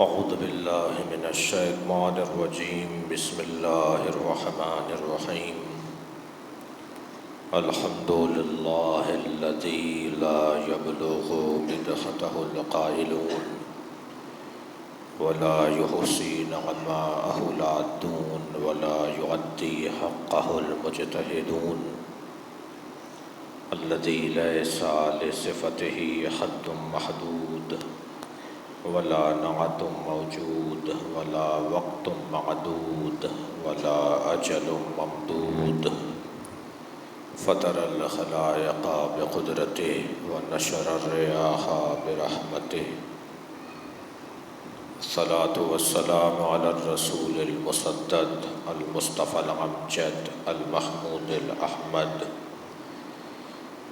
اعوذ باللہ من الشیطان الرجیم بسم اللہ الرحمن الرحیم الحمد للہ الذی لا یبلغ مدحتہ القائلون ولا یحصی نعماءہ العادون ولا یعدی حقہ المجتہدون الذی لیس لصفتہ حد محدود ولا نعت موجود ولا وقت معدود ولا اجل ممدود فطر الخلائق بقدرته ونشر الرياح برحمته الصلاة والسلام على الرسول المسدد المصطفى الامجد المحمود الاحمد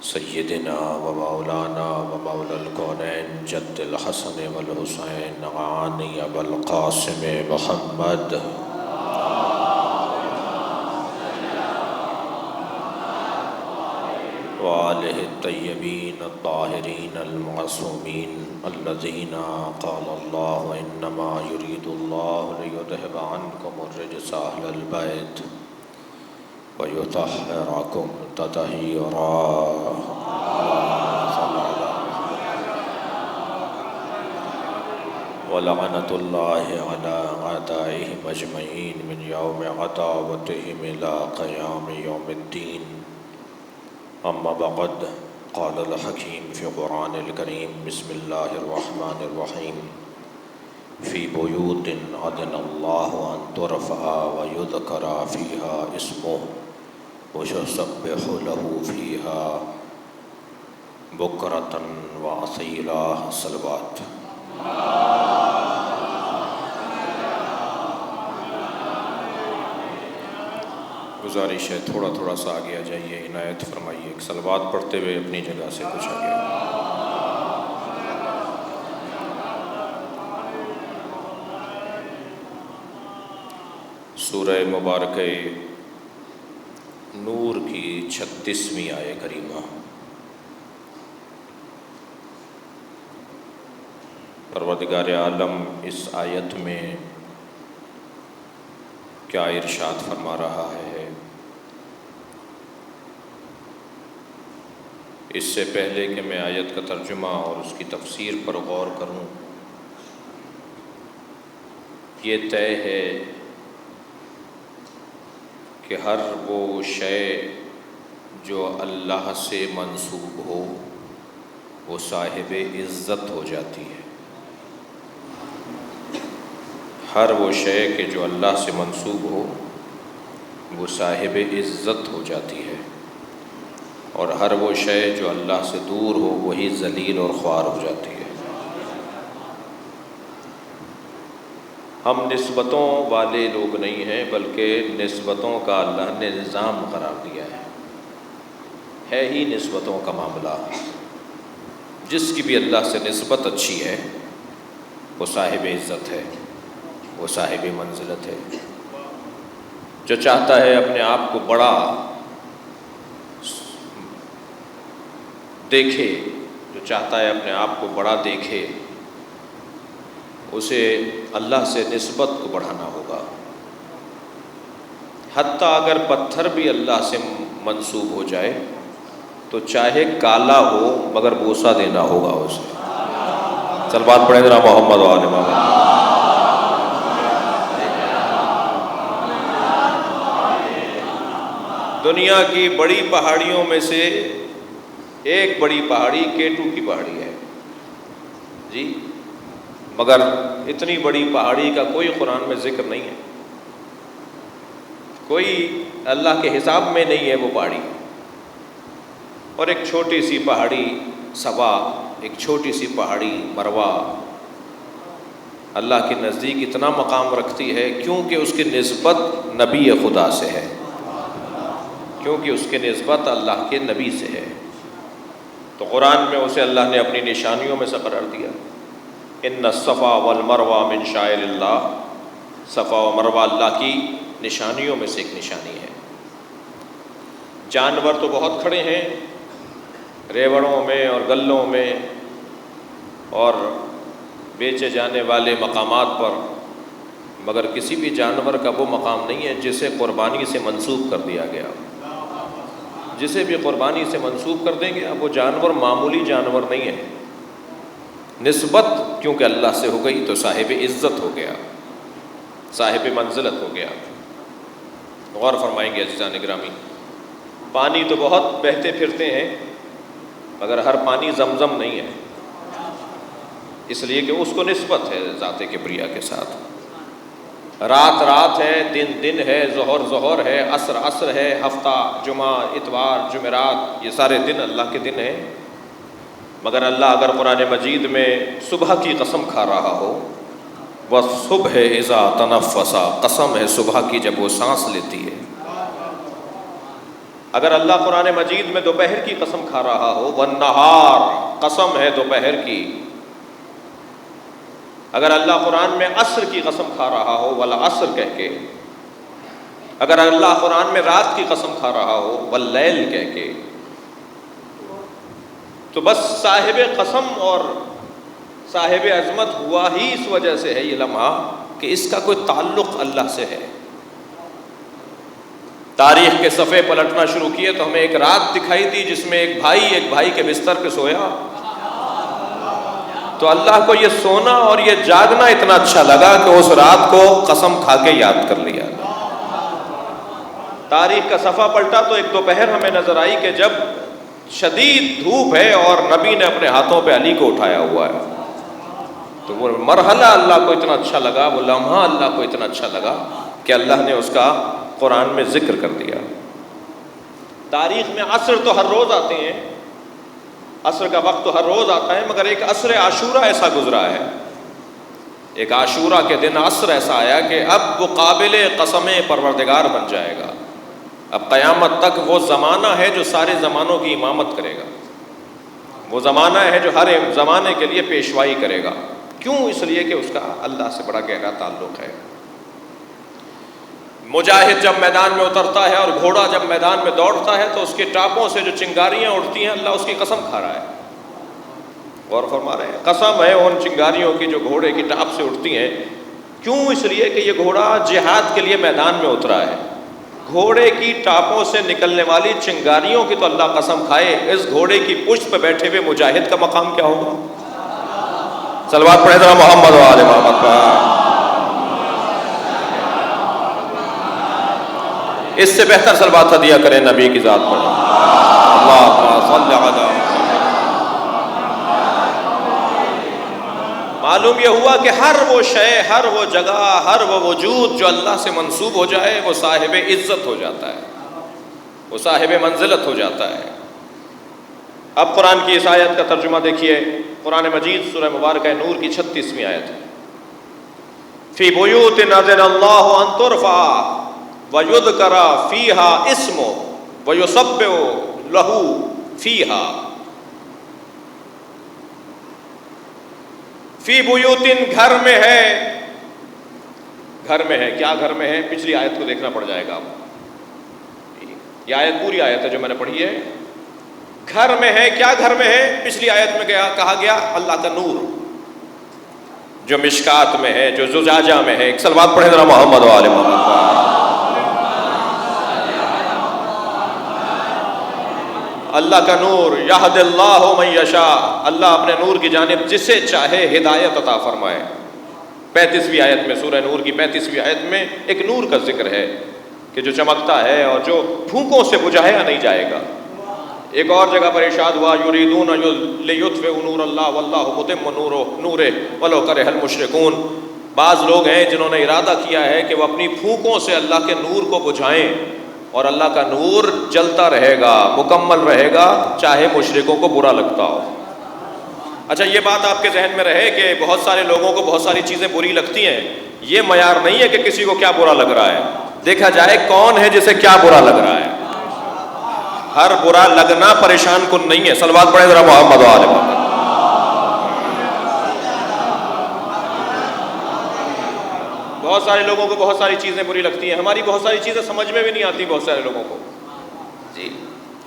سیدنا و مولانا و مولا الکونین جد الحسن والحسین عانی ابو القاسم محمد وآلہ الطیبین الطاہرین المعصومین الذین قال اللہ انما یرید اللہ لیذہب عنکم الرجس اہل البیت وَيُطَهِّرَكُمْ تَطْهِيرًا وَلَعْنَةُ اللَّهِ عَلَىٰ أَعْدَائِهِمْ أَجْمَعِينَ مِنْ يَوْمِ عَدَاوَتِهِمْ إِلَىٰ قِيَامِ يَوْمِ الدِّينِ أَمَّا بَعْدُ قَالَ الْحَكِيمُ فِي القرآن الكريم بسم الله الرحمن الرحيم فِي بُيُوتٍ أَذِنَ اللَّهُ أَن تُرْفَعَ وَيُذْكَرَ فِيهَا اسْمُهُ وَيُسَبِّحُ لَهُ فِيهَا بُكْرَةً وَأَصِيلًا صلوات۔ گزارش ہے تھوڑا تھوڑا سا آگے آ جائیے، عنایت فرمائیے، ایک صلوات پڑھتے ہوئے اپنی جگہ سے کچھ آگے۔ سورہ مبارکہ نور کی 36ویں آیہ کریمہ۔ پروردگار عالم اس آیت میں کیا ارشاد فرما رہا ہے؟ اس سے پہلے کہ میں آیت کا ترجمہ اور اس کی تفسیر پر غور کروں، یہ طے ہے کہ ہر وہ شے جو اللہ سے منسوب ہو وہ صاحب عزت ہو جاتی ہے۔ ہر وہ شے کہ جو اللہ سے منسوب ہو وہ صاحب عزت ہو جاتی ہے، اور ہر وہ شے جو اللہ سے دور ہو وہی ذلیل اور خوار ہو جاتی ہے۔ ہم نسبتوں والے لوگ نہیں ہیں، بلکہ نسبتوں کا اللہ نے نظام قرار دیا ہے ہی نسبتوں کا معاملہ۔ جس کی بھی اللہ سے نسبت اچھی ہے وہ صاحب عزت ہے، وہ صاحب منزلت ہے۔ جو چاہتا ہے اپنے آپ کو بڑا دیکھے، جو چاہتا ہے اپنے آپ کو بڑا دیکھے، اسے اللہ سے نسبت کو بڑھانا ہوگا۔ حتیٰ اگر پتھر بھی اللہ سے منسوب ہو جائے تو چاہے کالا ہو مگر بوسہ دینا ہوگا اسے۔ صلوات پڑھیں ذرا محمد و آل محمد۔ دنیا کی بڑی پہاڑیوں میں سے ایک بڑی پہاڑی K2 کی پہاڑی ہے جی، مگر اتنی بڑی پہاڑی کا کوئی قرآن میں ذکر نہیں ہے، کوئی اللہ کے حساب میں نہیں ہے وہ پہاڑی۔ اور ایک چھوٹی سی پہاڑی صفا، ایک چھوٹی سی پہاڑی مروہ اللہ کے نزدیک اتنا مقام رکھتی ہے کیونکہ اس کی نسبت نبی خدا سے ہے، کیونکہ اس کی نسبت اللہ کے نبی سے ہے، تو قرآن میں اسے اللہ نے اپنی نشانیوں میں سے قرار دیا۔ ان الصفا والمروہ من شعائر اللہ، صفا و مروہ اللہ کی نشانیوں میں سے ایک نشانی ہے۔ جانور تو بہت کھڑے ہیں ریوڑوں میں اور گلوں میں اور بیچے جانے والے مقامات پر، مگر کسی بھی جانور کا وہ مقام نہیں ہے جسے قربانی سے منسوب کر دیا گیا۔ جسے بھی قربانی سے منسوب کر دیں گے اب وہ جانور معمولی جانور نہیں ہے، نسبت کیونکہ اللہ سے ہو گئی تو صاحب عزت ہو گیا، صاحب منزلت ہو گیا۔ غور فرمائیں گے عزیزان گرامی، پانی تو بہت بہتے پھرتے ہیں مگر ہر پانی زمزم نہیں ہے، اس لیے کہ اس کو نسبت ہے ذات کبریا کے ساتھ۔ رات رات ہے، دن دن ہے، ظہر ظہر ہے، عصر عصر ہے، ہفتہ جمعہ اتوار جمعرات، یہ سارے دن اللہ کے دن ہیں، مگر اللہ اگر قرآن مجید میں صبح کی قسم کھا رہا ہو، وَالصُّبْحِ إِذَا تَنَفَّسَ، قسم ہے صبح کی جب وہ سانس لیتی ہے۔ اگر اللہ قرآن مجید میں دوپہر کی قسم کھا رہا ہو، وَالنَّهَارِ، قسم ہے دوپہر کی۔ اگر اللہ قرآن میں عصر کی قسم کھا رہا ہو، والعصر کہہ کے، اگر اللہ قرآن میں رات کی قسم کھا رہا ہو، واللیل کہہ کے، تو بس صاحب قسم اور صاحب عظمت ہوا ہی اس وجہ سے ہے یہ لمحہ کہ اس کا کوئی تعلق اللہ سے ہے۔ تاریخ کے صفحے پلٹنا شروع کیے تو ہمیں ایک رات دکھائی دی جس میں ایک بھائی کے بستر پہ سویا، تو اللہ کو یہ سونا اور یہ جاگنا اتنا اچھا لگا کہ اس رات کو قسم کھا کے یاد کر لیا۔ تاریخ کا صفحہ پلٹا تو ایک دوپہر ہمیں نظر آئی کہ جب شدید دھوپ ہے اور نبی نے اپنے ہاتھوں پہ علی کو اٹھایا ہوا ہے، تو وہ مرحلہ اللہ کو اتنا اچھا لگا، وہ لمحہ اللہ کو اتنا اچھا لگا کہ اللہ نے اس کا قرآن میں ذکر کر دیا۔ تاریخ میں عصر تو ہر روز آتے ہیں، عصر کا وقت تو ہر روز آتا ہے، مگر ایک عصر عاشورہ ایسا گزرا ہے، ایک عاشورہ کے دن عصر ایسا آیا کہ اب وہ قابل قسم پروردگار بن جائے گا۔ اب قیامت تک وہ زمانہ ہے جو سارے زمانوں کی امامت کرے گا، وہ زمانہ ہے جو ہر زمانے کے لیے پیشوائی کرے گا۔ کیوں؟ اس لیے کہ اس کا اللہ سے بڑا گہرا تعلق ہے۔ مجاہد جب میدان میں اترتا ہے اور گھوڑا جب میدان میں دوڑتا ہے تو اس کے ٹاپوں سے جو چنگاریاں اڑتی ہیں اللہ اس کی قسم کھا رہا ہے، غور فرما رہے ہیں، قسم ہے ان چنگاریوں کی جو گھوڑے کی ٹاپ سے اڑتی ہیں۔ کیوں؟ اس لیے کہ یہ گھوڑا جہاد کے لیے میدان میں اترا ہے، گھوڑے کی ٹاپوں سے نکلنے والی چنگاریوں کی تو اللہ قسم کھائے، اس گھوڑے کی پشت پہ بیٹھے ہوئے مجاہد کا مقام کیا ہوگا؟ صلوات پڑھیں ذرا محمد و آل محمد پر۔ اس سے بہتر صلوات ہدیہ کریں نبی کی ذات پر، اللہم صل علی۔ معلوم یہ ہوا کہ ہر وہ شے، ہر وہ جگہ، ہر وہ وجود جو اللہ سے منسوب ہو جائے وہ صاحب عزت ہو جاتا ہے، وہ صاحب منزلت ہو جاتا ہے۔ اب قرآن کی اس آیت کا ترجمہ دیکھیے، قرآن مجید سورہ مبارکہ نور کی 36ویں آیت ہے، فی بیوت اذن اللہ ان ترفع وَيُذْكَرَ فِيهَا اسْمُهُ وَيُسَبِّحُ لَهُ فِيهَا۔ فی بیوتن، گھر میں ہے، گھر میں ہے، کیا گھر میں ہے؟ پچھلی آیت کو دیکھنا پڑ جائے گا آپ، یہ آیت پوری آیت ہے جو میں نے پڑھی ہے۔ گھر میں ہے، کیا گھر میں ہے؟ پچھلی آیت میں کہا گیا اللہ کا نور جو مشکات میں ہے، جو زجاجہ میں ہے۔ ایک صلوات پڑھیں ذرا محمد و آل محمد۔ اللہ کا نور، یہد اللہ من یشاء، اللہ اپنے نور کی جانب جسے چاہے ہدایت عطا فرمائے۔ 35ویں آیت میں، سورہ نور کی 35ویں آیت میں ایک نور کا ذکر ہے کہ جو چمکتا ہے اور جو پھونکوں سے بجھایا نہیں جائے گا۔ ایک اور جگہ پر ارشاد ہوا، یریدون لیطفئوا نور اللہ واللہ متم نورہ ولو کرہ المشرکون۔ بعض لوگ ہیں جنہوں نے ارادہ کیا ہے کہ وہ اپنی پھونکوں سے اللہ کے نور کو بجھائیں، اور اللہ کا نور جلتا رہے گا، مکمل رہے گا، چاہے مشرکوں کو برا لگتا ہو۔ اچھا، یہ بات آپ کے ذہن میں رہے کہ بہت سارے لوگوں کو بہت ساری چیزیں بری لگتی ہیں، یہ معیار نہیں ہے کہ کسی کو کیا برا لگ رہا ہے، دیکھا جائے کون ہے جسے کیا برا لگ رہا ہے۔ ہر برا لگنا پریشان کن نہیں ہے۔ صلوات پڑھیں ذرا محمد و آل محمد۔ بہت سارے لوگوں کو بہت ساری چیزیں بری لگتی ہیں، ہماری بہت ساری چیزیں سمجھ میں بھی نہیں آتی بہت سارے لوگوں کو، جی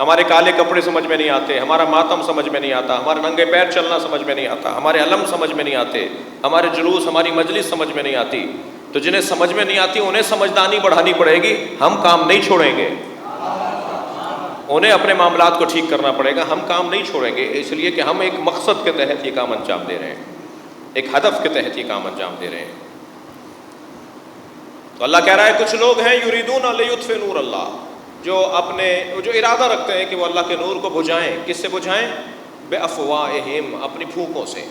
ہمارے کالے کپڑے سمجھ میں نہیں آتے، ہمارا ماتم سمجھ میں نہیں آتا، ہمارے ننگے پیر چلنا سمجھ میں نہیں آتا، ہمارے علم سمجھ میں نہیں آتے، ہمارے جلوس، ہماری مجلس سمجھ میں نہیں آتی، تو جنہیں سمجھ میں نہیں آتی انہیں سمجھدانی بڑھانی پڑے گی. ہم کام نہیں چھوڑیں گے، انہیں اپنے معاملات کو ٹھیک کرنا پڑے گا. ہم کام نہیں چھوڑیں گے، اس لیے کہ ہم ایک مقصد کے تحت یہ کام انجام دے رہے ہیں، ایک ہدف کے تحت یہ کام انجام دے رہے ہیں. تو اللہ کہہ رہا ہے کچھ لوگ ہیں یریدون لیطفئ نور اللہ، جو ارادہ رکھتے ہیں کہ وہ اللہ کے نور کو بجھائیں. کس سے بجھائیں؟ بافواہہم، اپنی پھونکوں سے،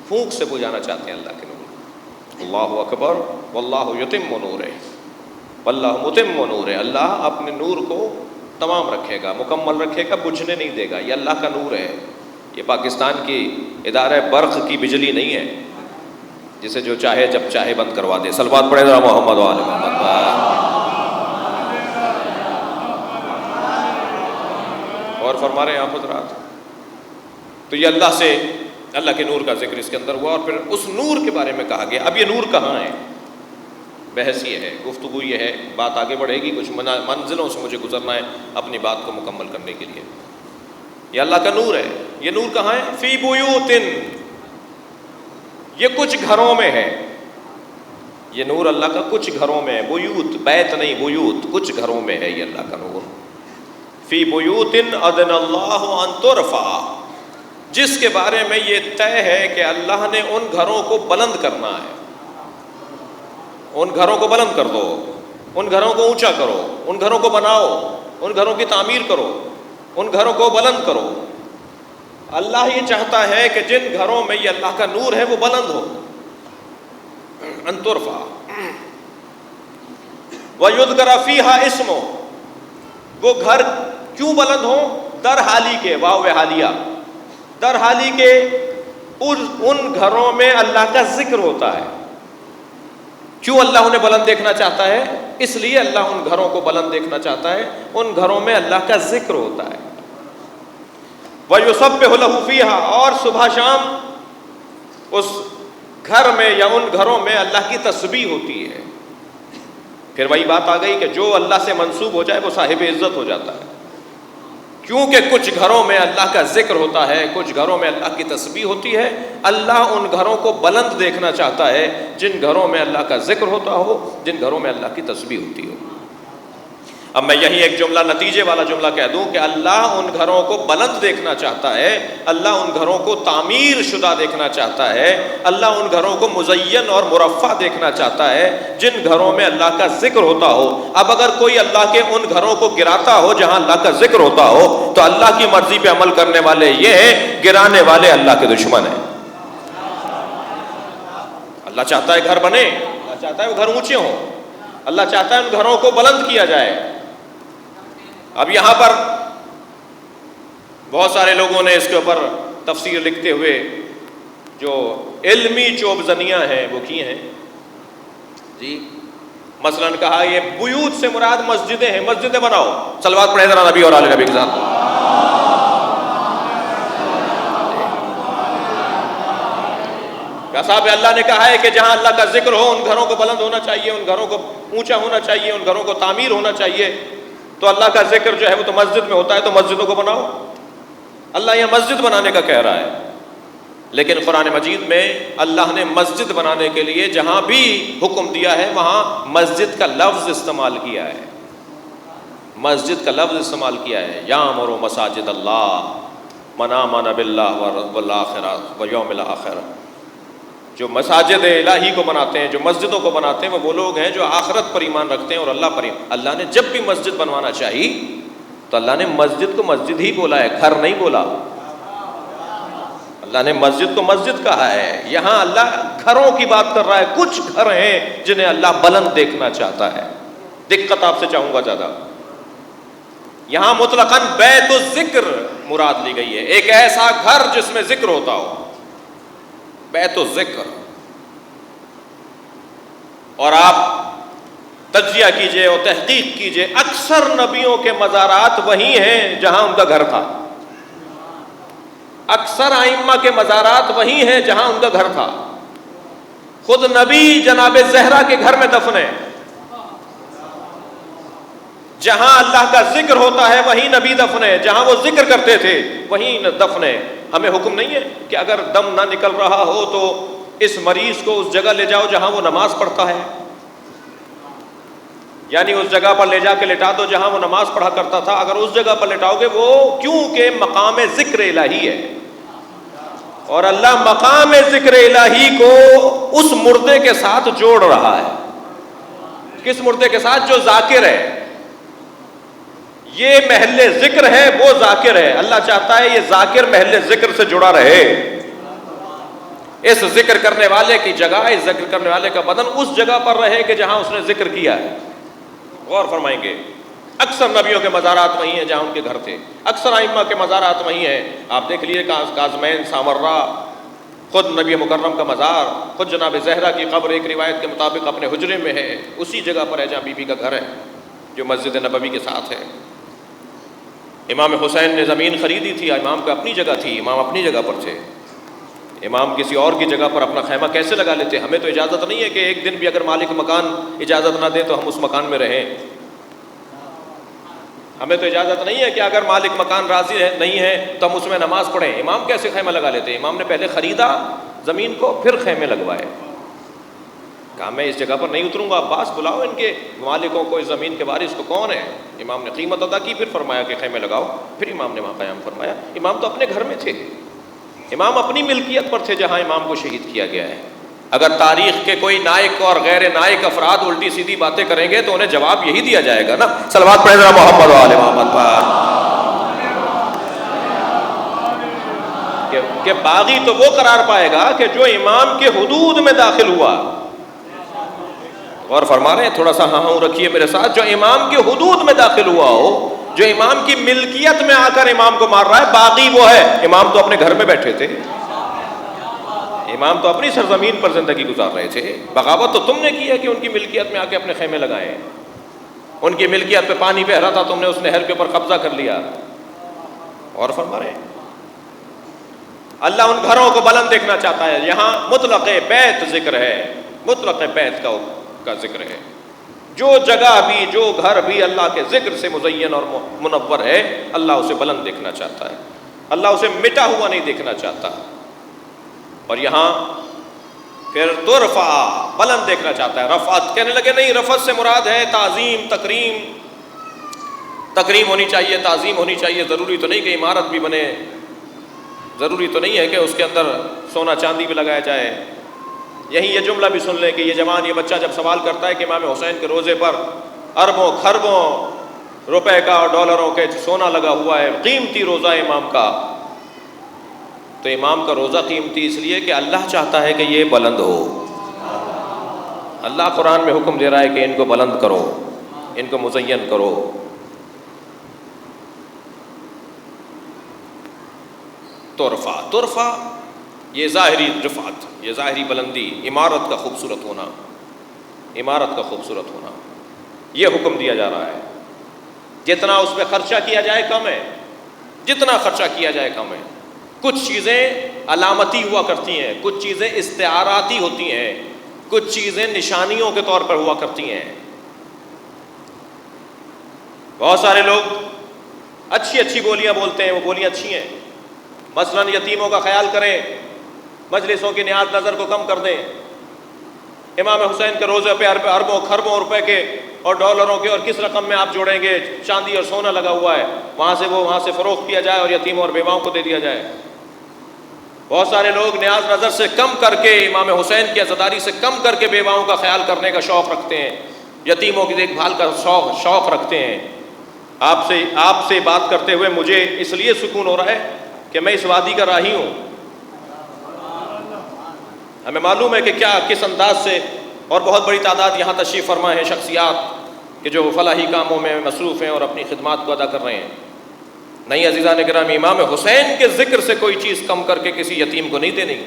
پھونک سے بجھانا چاہتے ہیں اللہ کے نور. اللہ اکبر، واللہ یتم نورہ، واللہ متم نورہ. اللہ اپنے نور کو تمام رکھے گا، مکمل رکھے گا، بجھنے نہیں دے گا. یہ اللہ کا نور ہے. یہ پاکستان کی ادارہ برق کی بجلی نہیں ہے جسے جو چاہے جب چاہے بند کروا دے. صلوات پڑھے ذرا محمد و آل محمد. اور فرما رہے ہیں آپ حضرات، تو یہ اللہ کے نور کا ذکر اس کے اندر ہوا، اور پھر اس نور کے بارے میں کہا گیا. اب یہ نور کہاں ہے؟ بحث یہ ہے، گفتگو یہ ہے، بات آگے بڑھے گی. کچھ منزلوں سے مجھے گزرنا ہے اپنی بات کو مکمل کرنے کے لیے. یہ اللہ کا نور ہے. یہ نور کہاں ہے؟ فی بیوت، یہ کچھ گھروں میں ہے. یہ نور اللہ کا کچھ گھروں میں ہے. بیوت، بیت نہیں، بیوت، کچھ گھروں میں ہے یہ اللہ کا نور. فی بیوت اذن اللہ ان ترفع، جس کے بارے میں یہ طے ہے کہ اللہ نے ان گھروں کو بلند کرنا ہے. ان گھروں کو بلند کر دو، ان گھروں کو اونچا کرو، ان گھروں کو بناؤ، ان گھروں کی تعمیر کرو، ان گھروں کو بلند کرو. اللہ یہ چاہتا ہے کہ جن گھروں میں یہ اللہ کا نور ہے وہ بلند ہو. ان ترفع وَيُذْكَرَ فِيهَا اسْمُهُ، وہ گھر کیوں بلند ہوں؟ در حالی کے، واو حالیہ، در حالی کے ان گھروں میں اللہ کا ذکر ہوتا ہے. کیوں اللہ انہیں بلند دیکھنا چاہتا ہے؟ اس لیے اللہ ان گھروں کو بلند دیکھنا چاہتا ہے، ان گھروں میں اللہ کا ذکر ہوتا ہے. وَيُسَبِّحُ لَهُ فِيهَا، اور صبح شام اس گھر میں یا ان گھروں میں اللہ کی تسبیح ہوتی ہے. پھر وہی بات آ گئی کہ جو اللہ سے منسوب ہو جائے وہ صاحب عزت ہو جاتا ہے. کیونکہ کچھ گھروں میں اللہ کا ذکر ہوتا ہے، کچھ گھروں میں اللہ کی تسبیح ہوتی ہے. اللہ ان گھروں کو بلند دیکھنا چاہتا ہے جن گھروں میں اللہ کا ذکر ہوتا ہو، جن گھروں میں اللہ کی تسبیح ہوتی ہو. اب میں یہی ایک جملہ، نتیجے والا جملہ کہہ دوں کہ اللہ ان گھروں کو بلند دیکھنا چاہتا ہے، اللہ ان گھروں کو تعمیر شدہ دیکھنا چاہتا ہے، اللہ ان گھروں کو مزین اور مرفع دیکھنا چاہتا ہے جن گھروں میں اللہ کا ذکر ہوتا ہو. اب اگر کوئی اللہ کے ان گھروں کو گراتا ہو جہاں اللہ کا ذکر ہوتا ہو تو اللہ کی مرضی پہ عمل کرنے والے یہ ہیں، گرانے والے اللہ کے دشمن ہیں. اللہ چاہتا ہے گھر بنے، اللہ چاہتا ہے وہ گھر اونچے ہوں، اللہ چاہتا ہے ان گھروں کو بلند کیا جائے. اب یہاں پر بہت سارے لوگوں نے اس کے اوپر تفسیر لکھتے ہوئے جو علمی چوب زنیاں ہیں وہ کی ہیں جی. مثلا کہا یہ بیوت سے مراد مسجدیں ہیں، مسجدیں بناؤ. صلوات پڑھیں ذرا نبی اور آل نبی کے ساتھ. کیا صاحب اللہ نے کہا ہے کہ جہاں اللہ کا ذکر ہو ان گھروں کو بلند ہونا چاہیے، ان گھروں کو اونچا ہونا چاہیے، ان گھروں کو تعمیر ہونا چاہیے. تو اللہ کا ذکر جو ہے وہ تو مسجد میں ہوتا ہے، تو مسجدوں کو بناؤ. اللہ یہ مسجد بنانے کا کہہ رہا ہے. لیکن قرآن مجید میں اللہ نے مسجد بنانے کے لیے جہاں بھی حکم دیا ہے وہاں مسجد کا لفظ استعمال کیا ہے، مسجد کا لفظ استعمال کیا ہے. یامر مساجد اللہ من آمن باللہ والآخرہ والیوم الآخر. جو مساجد الہی کو بناتے ہیں، جو مسجدوں کو بناتے ہیں، وہ لوگ ہیں جو آخرت پر ایمان رکھتے ہیں اور اللہ پر ایمان. اللہ نے جب بھی مسجد بنوانا چاہی تو اللہ نے مسجد کو مسجد ہی بولا ہے، گھر نہیں بولا. اللہ نے مسجد کو مسجد کہا ہے. یہاں اللہ گھروں کی بات کر رہا ہے. کچھ گھر ہیں جنہیں اللہ بلند دیکھنا چاہتا ہے. دقت آپ سے چاہوں گا زیادہ، یہاں مطلقاً بیت الذکر مراد لی گئی ہے، ایک ایسا گھر جس میں ذکر ہوتا ہو، بیت الذکر. اور آپ تجزیہ کیجئے اور تحقیق کیجئے، اکثر نبیوں کے مزارات وہی ہیں جہاں ان کا گھر تھا. اکثر ائمہ کے مزارات وہی ہیں جہاں ان کا گھر تھا. خود نبی جناب زہرا کے گھر میں دفن ہے، جہاں اللہ کا ذکر ہوتا ہے وہیں نبی دفن ہے، جہاں وہ ذکر کرتے تھے وہیں دفن ہے۔ ہمیں حکم نہیں ہے کہ اگر دم نہ نکل رہا ہو تو اس مریض کو اس جگہ لے جاؤ جہاں وہ نماز پڑھتا ہے، یعنی اس جگہ پر لے جا کے لٹا دو جہاں وہ نماز پڑھا کرتا تھا۔ اگر اس جگہ پر لٹاؤ گے، وہ کیونکہ مقام ذکر الہی ہے، اور اللہ مقام ذکر الہی کو اس مردے کے ساتھ جوڑ رہا ہے۔ کس مردے کے ساتھ؟ جو ذاکر ہے۔ یہ محل ذکر ہے، وہ ذاکر ہے۔ اللہ چاہتا ہے یہ ذاکر محل ذکر سے جڑا رہے۔ اس ذکر کرنے والے کی جگہ، اس ذکر کرنے والے کا بدن اس جگہ پر رہے کہ جہاں اس نے ذکر کیا ہے۔ غور فرمائیں گے، اکثر نبیوں کے مزارات وہیں ہیں جہاں ان کے گھر تھے، اکثر ائمہ کے مزارات وہیں ہیں۔ آپ دیکھ لیجیے کاظمین، سامرہ، خود نبی مکرم کا مزار، خود جناب زہرا کی قبر ایک روایت کے مطابق اپنے حجرے میں ہے، اسی جگہ پر ہے جہاں بی بی کا گھر ہے جو مسجد نبوی کے ساتھ ہے۔ امام حسین نے زمین خریدی تھی، امام کا اپنی جگہ تھی، امام اپنی جگہ پر تھے۔ امام کسی اور کی جگہ پر اپنا خیمہ کیسے لگا لیتے؟ ہمیں تو اجازت نہیں ہے کہ ایک دن بھی اگر مالک مکان اجازت نہ دے تو ہم اس مکان میں رہیں۔ ہمیں تو اجازت نہیں ہے کہ اگر مالک مکان راضی نہیں ہے تو ہم اس میں نماز پڑھیں۔ امام کیسے خیمہ لگا لیتے؟ امام نے پہلے خریدا زمین کو، پھر خیمے لگوائے۔ کہا میں اس جگہ پر نہیں اتروں گا، عباس بلاؤ ان کے مالکوں کو، اس زمین کے وارث کو کون ہے؟ امام نے قیمت ادا کی، پھر فرمایا کہ خیمے لگاؤ، پھر امام نے وہاں قیام فرمایا۔ امام تو اپنے گھر میں تھے، امام اپنی ملکیت پر تھے جہاں امام کو شہید کیا گیا ہے۔ اگر تاریخ کے کوئی نائک اور غیر نائک افراد الٹی سیدھی باتیں کریں گے تو انہیں جواب یہی دیا جائے گا نا، صلوات پڑھیں ذرا محمد و آل محمد پر، کہ باغی تو وہ قرار پائے گا کہ جو امام کے حدود میں داخل ہوا۔ اور فرما رہے ہیں، تھوڑا سا ہاں رکھیے میرے ساتھ، جو امام کے حدود میں داخل ہوا ہو، جو امام کی ملکیت میں آ کر امام کو مار رہا ہے، باغی وہ ہے۔ امام تو اپنے گھر میں بیٹھے تھے، امام تو اپنی سرزمین پر زندگی گزار رہے تھے۔ بغاوت تو تم نے کی ہے کہ ان کی ملکیت میں آ کے اپنے خیمے لگائے، ان کی ملکیت پہ پانی بہ رہا تھا، تم نے اس نہر کے اوپر قبضہ کر لیا۔ اور فرما رہے ہیں اللہ ان گھروں کو بلند دیکھنا چاہتا ہے۔ یہاں مطلق بیت ذکر ہے، مطلق بیت کا ذکر ہے۔ جو جگہ بھی، جو گھر بھی اللہ کے ذکر سے مزین اور منور ہے، اللہ اسے بلند دیکھنا چاہتا ہے، اللہ اسے مٹا ہوا نہیں دیکھنا چاہتا۔ اور یہاں پھر ترفع، بلند دیکھنا چاہتا ہے۔ رفعت کہنے لگے نہیں، رفعت سے مراد ہے تعظیم، تکریم۔ تکریم ہونی چاہیے، تعظیم ہونی چاہیے۔ ضروری تو نہیں کہ عمارت بھی بنے، ضروری تو نہیں ہے کہ اس کے اندر سونا چاندی بھی لگایا جائے۔ یہیں یہ جملہ بھی سن لیں کہ یہ جوان، یہ بچہ جب سوال کرتا ہے کہ امام حسین کے روزے پر اربوں خربوں روپے کا اور ڈالروں کے سونا لگا ہوا ہے، قیمتی روزہ امام کا، تو امام کا روزہ قیمتی اس لیے کہ اللہ چاہتا ہے کہ یہ بلند ہو۔ اللہ قرآن میں حکم دے رہا ہے کہ ان کو بلند کرو، ان کو مزین کرو۔ ترفع یہ ظاہری رفعت، یہ ظاہری بلندی، عمارت کا خوبصورت ہونا، عمارت کا خوبصورت ہونا، یہ حکم دیا جا رہا ہے۔ جتنا اس پہ خرچہ کیا جائے کم ہے، جتنا خرچہ کیا جائے کم ہے۔ کچھ چیزیں علامتی ہوا کرتی ہیں، کچھ چیزیں استعاراتی ہوتی ہیں، کچھ چیزیں نشانیوں کے طور پر ہوا کرتی ہیں۔ بہت سارے لوگ اچھی اچھی بولیاں بولتے ہیں، وہ بولیاں اچھی ہیں، مثلاً یتیموں کا خیال کریں، مجلسوں کی نیاز نظر کو کم کر دیں، امام حسین کے روزے پہ اربوں خربوں روپے کے اور ڈالروں کے، اور کس رقم میں آپ جوڑیں گے، چاندی اور سونا لگا ہوا ہے، وہاں سے فروخت کیا جائے اور یتیموں اور بیواؤں کو دے دیا جائے۔ بہت سارے لوگ نیاز نظر سے کم کر کے، امام حسین کی عزاداری سے کم کر کے بیواؤں کا خیال کرنے کا شوق رکھتے ہیں، یتیموں کی دیکھ بھال کا شوق رکھتے ہیں۔ آپ سے بات کرتے ہوئے مجھے اس لیے سکون ہو رہا ہے کہ میں اس وادی کا راہی ہوں۔ ہمیں معلوم ہے کہ کس انداز سے، اور بہت بڑی تعداد یہاں تشریف فرما ہے شخصیات کہ جو فلاحی کاموں میں مصروف ہیں اور اپنی خدمات کو ادا کر رہے ہیں۔ نہیں عزیزان گرامی، امام حسین کے ذکر سے کوئی چیز کم کر کے کسی یتیم کو نہیں دینی۔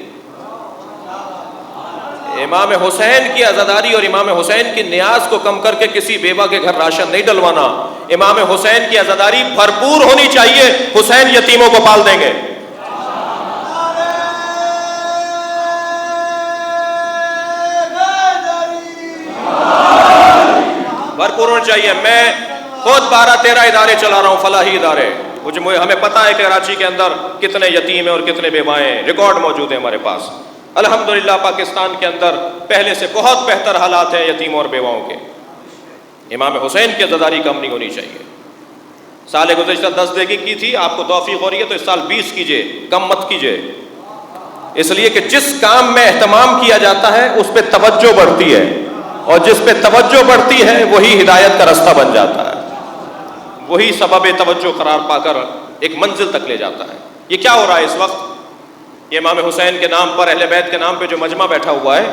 امام حسین کی عزاداری اور امام حسین کی نیاز کو کم کر کے کسی بیوہ کے گھر راشن نہیں ڈلوانا۔ امام حسین کی عزاداری بھرپور ہونی چاہیے، حسین یتیموں کو پال دیں گے۔ بھرپور ہونی چاہیے۔ میں خود 12-13 ادارے چلا رہا ہوں، فلاحی ادارے. ہمیں پتہ ہے کہ کراچی کے اندر کتنے یتیم ہیں اور کتنے بیوائیں ہیں، ریکارڈ موجود ہیں ہمارے پاس. الحمدللہ پاکستان کے اندر پہلے سے بہت بہتر حالات ہیں یتیموں اور بیواؤں کے. امام حسین کی عزاداری کم نہیں ہونی چاہیے. سال گزشتہ 10 دیگی کی تھی، آپ کو توفیق ہو رہی ہے تو اس سال 20 کیجئے، کم مت کیجئے. اس لیے کہ جس کام میں اہتمام کیا جاتا ہے اس پہ توجہ بڑھتی ہے، اور جس پہ توجہ بڑھتی ہے وہی ہدایت کا رستہ بن جاتا ہے، وہی سبب توجہ قرار پا کر ایک منزل تک لے جاتا ہے. یہ کیا ہو رہا ہے اس وقت؟ یہ امام حسین کے نام پر، اہل بیت کے نام پہ جو مجمع بیٹھا ہوا ہے،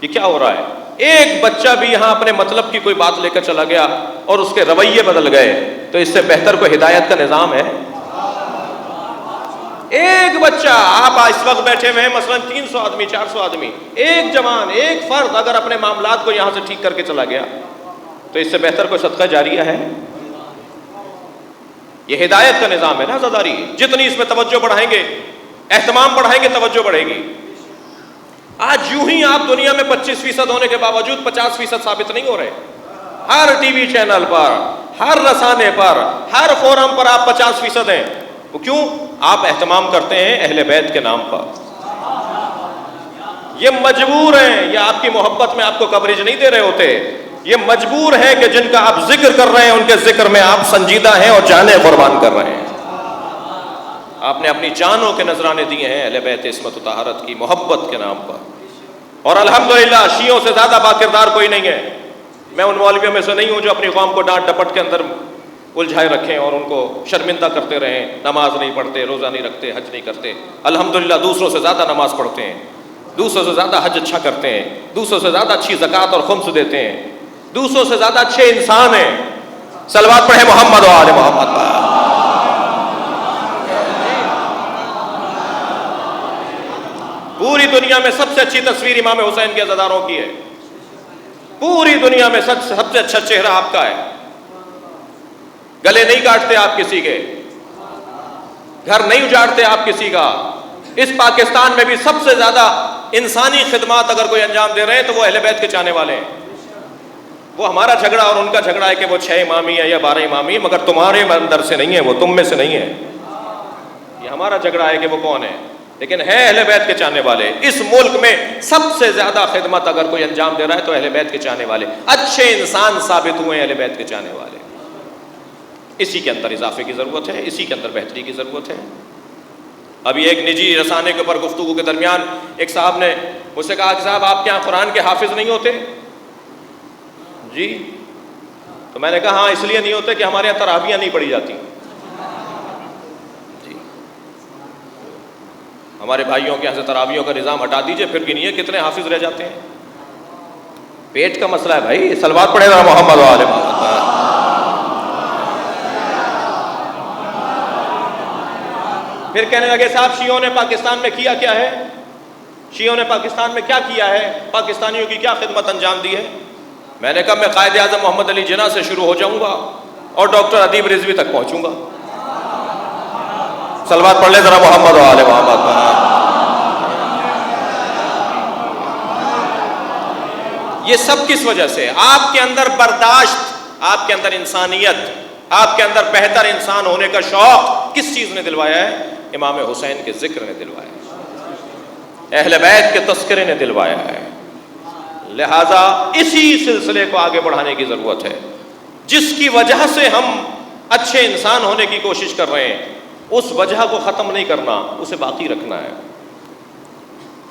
یہ کیا ہو رہا ہے؟ ایک بچہ بھی یہاں اپنے مطلب کی کوئی بات لے کر چلا گیا اور اس کے رویے بدل گئے تو اس سے بہتر کوئی ہدایت کا نظام ہے؟ ایک بچہ، آپ اس وقت بیٹھے ہوئے ہیں مثلا 300 آدمی 400 آدمی، ایک جوان، ایک فرد اگر اپنے معاملات کو یہاں سے ٹھیک کر کے چلا گیا تو اس سے بہتر کوئی صدقہ جاریہ ہے؟ یہ ہدایت کا نظام ہے نا عزاداری. جتنی اس میں توجہ بڑھائیں گے، اہتمام بڑھائیں گے، توجہ بڑھے گی. آج یوں ہی آپ دنیا میں 25% ہونے کے باوجود 50% ثابت نہیں ہو رہے. ہر ٹی وی چینل پر، ہر رسانے پر، ہر فورم پر آپ 50% ہیں. وہ کیوں؟ آپ اہتمام کرتے ہیں اہل بیت کے نام پر. یہ مجبور ہیں، یہ آپ کی محبت میں آپ کو کوریج نہیں دے رہے ہوتے. یہ مجبور ہے کہ جن کا آپ ذکر کر رہے ہیں ان کے ذکر میں آپ سنجیدہ ہیں اور جانیں قربان کر رہے ہیں. آپ نے اپنی جانوں کے نذرانے دیے ہیں اہل بیت عصمت و طہارت کی محبت کے نام پر. اور الحمدللہ شیعوں سے زیادہ باکردار کوئی نہیں ہے. میں ان مولویوں میں سے نہیں ہوں جو اپنی قوم کو ڈانٹ ڈپٹ کے اندر الجھائے رکھیں اور ان کو شرمندہ کرتے رہیں. نماز نہیں پڑھتے، روزہ نہیں رکھتے، حج نہیں کرتے. الحمدللہ دوسروں سے زیادہ نماز پڑھتے ہیں، دوسروں سے زیادہ حج اچھا کرتے ہیں، دوسروں سے زیادہ اچھی زکوٰۃ اور خمس دیتے ہیں، دوسروں سے زیادہ اچھے انسان ہیں. صلوات پڑھیں محمد و آل محمد پر. پوری دنیا میں سب سے اچھی تصویر امام حسین کے عزاداروں کی ہے. پوری دنیا میں سب سے اچھا چہرہ آپ کا ہے. گلے نہیں کاٹتے آپ کسی کے، گھر نہیں اجاڑتے آپ کسی کا. اس پاکستان میں بھی سب سے زیادہ انسانی خدمات اگر کوئی انجام دے رہے ہیں تو وہ اہل بیت کے چاہنے والے ہیں. وہ ہمارا جھگڑا اور ان کا جھگڑا ہے کہ وہ 6 امامی ہے یا 12 امامی ہے، مگر تمہارے اندر سے نہیں ہے، وہ تم میں سے نہیں ہے. یہ ہمارا جھگڑا ہے کہ وہ کون ہے، لیکن ہے اہل بیت کے چاہنے والے. اس ملک میں سب سے زیادہ خدمت اگر کوئی انجام دے رہا ہے تو اہل بیت کے چاہنے والے. اچھے انسان ثابت ہوئے اہل بیت کے چاہنے والے. اسی کے اندر اضافے کی ضرورت ہے، اسی کے اندر بہتری کی ضرورت ہے. ابھی ایک نجی رسانے کے اوپر گفتگو کے درمیان ایک صاحب نے مجھ سے کہا کہ صاحب آپ کے یہاں قرآن کے حافظ نہیں ہوتے؟ جی. تو میں نے کہا ہاں اس لیے نہیں ہوتے کہ ہمارے یہاں تراویحیں نہیں پڑھی جاتی. جی. ہمارے بھائیوں کے یہاں سے تراویحوں کا نظام ہٹا دیجئے، پھر گنیے کتنے حافظ رہ جاتے ہیں. پیٹ کا مسئلہ ہے بھائی. صلوات پڑھے ذرا محمد و آل محمد. پھر کہنے لگے صاحب شیعوں نے پاکستان میں کیا کیا ہے؟ شیعوں نے پاکستان میں کیا کیا ہے؟ پاکستانیوں کی کیا خدمت انجام دی ہے؟ میں نے کہا میں قائد اعظم محمد علی جناح سے شروع ہو جاؤں گا اور ڈاکٹر ادیب رضوی تک پہنچوں گا. صلوات پڑھ لے ذرا محمد و آل محمد. یہ سب کس وجہ سے؟ آپ کے اندر برداشت، آپ کے اندر انسانیت، آپ کے اندر بہتر انسان ہونے کا شوق کس چیز نے دلوایا ہے؟ امام حسین کے ذکر نے دلوایا ہے، اہل بیت کے تذکرے نے دلوایا ہے. لہذا اسی سلسلے کو آگے بڑھانے کی ضرورت ہے. جس کی وجہ سے ہم اچھے انسان ہونے کی کوشش کر رہے ہیں اس وجہ کو ختم نہیں کرنا، اسے باقی رکھنا ہے.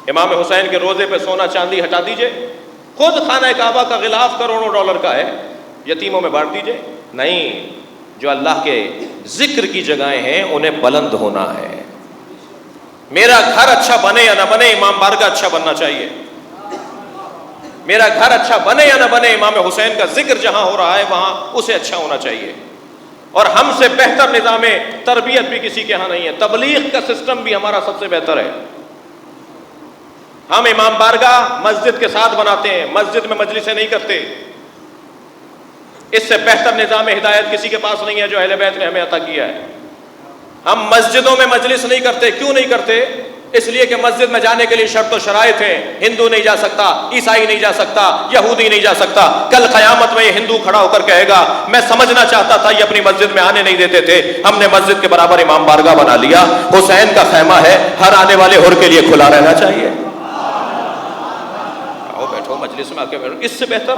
امام حسین کے روزے پہ سونا چاندی ہٹا دیجئے. خود خانہ کعبہ کا غلاف کروڑوں ڈالر کا ہے، یتیموں میں بانٹ دیجئے. نہیں، جو اللہ کے ذکر کی جگہیں ہیں انہیں بلند ہونا ہے. میرا گھر اچھا بنے یا نہ بنے، امام بارگاہ اچھا بننا چاہیے. میرا گھر اچھا بنے یا نہ بنے، امام حسین کا ذکر جہاں ہو رہا ہے وہاں اسے اچھا ہونا چاہیے. اور ہم سے بہتر نظام تربیت بھی کسی کے ہاں نہیں ہے. تبلیغ کا سسٹم بھی ہمارا سب سے بہتر ہے. ہم امام بارگاہ مسجد کے ساتھ بناتے ہیں، مسجد میں مجلسیں نہیں کرتے. اس سے بہتر نظام ہدایت کسی کے پاس نہیں ہے جو اہل بیت نے ہمیں عطا کیا ہے. ہم مسجدوں میں مجلس نہیں کرتے. کیوں نہیں کرتے؟ اس لیے کہ مسجد میں جانے کے لیے شرط و شرائط ہیں. ہندو نہیں جا سکتا، عیسائی نہیں جا سکتا، یہودی نہیں جا سکتا. کل قیامت میں یہ ہندو کھڑا ہو کر کہے گا میں سمجھنا چاہتا تھا یہ اپنی مسجد میں آنے نہیں دیتے تھے، ہم نے مسجد کے برابر امام بارگاہ بنا لیا. حسین کا خیمہ ہے، ہر آنے والے حر کے لیے کھلا رہنا چاہیے. آؤ بیٹھو مجلس میں آ کے بیٹھو. اس سے بہتر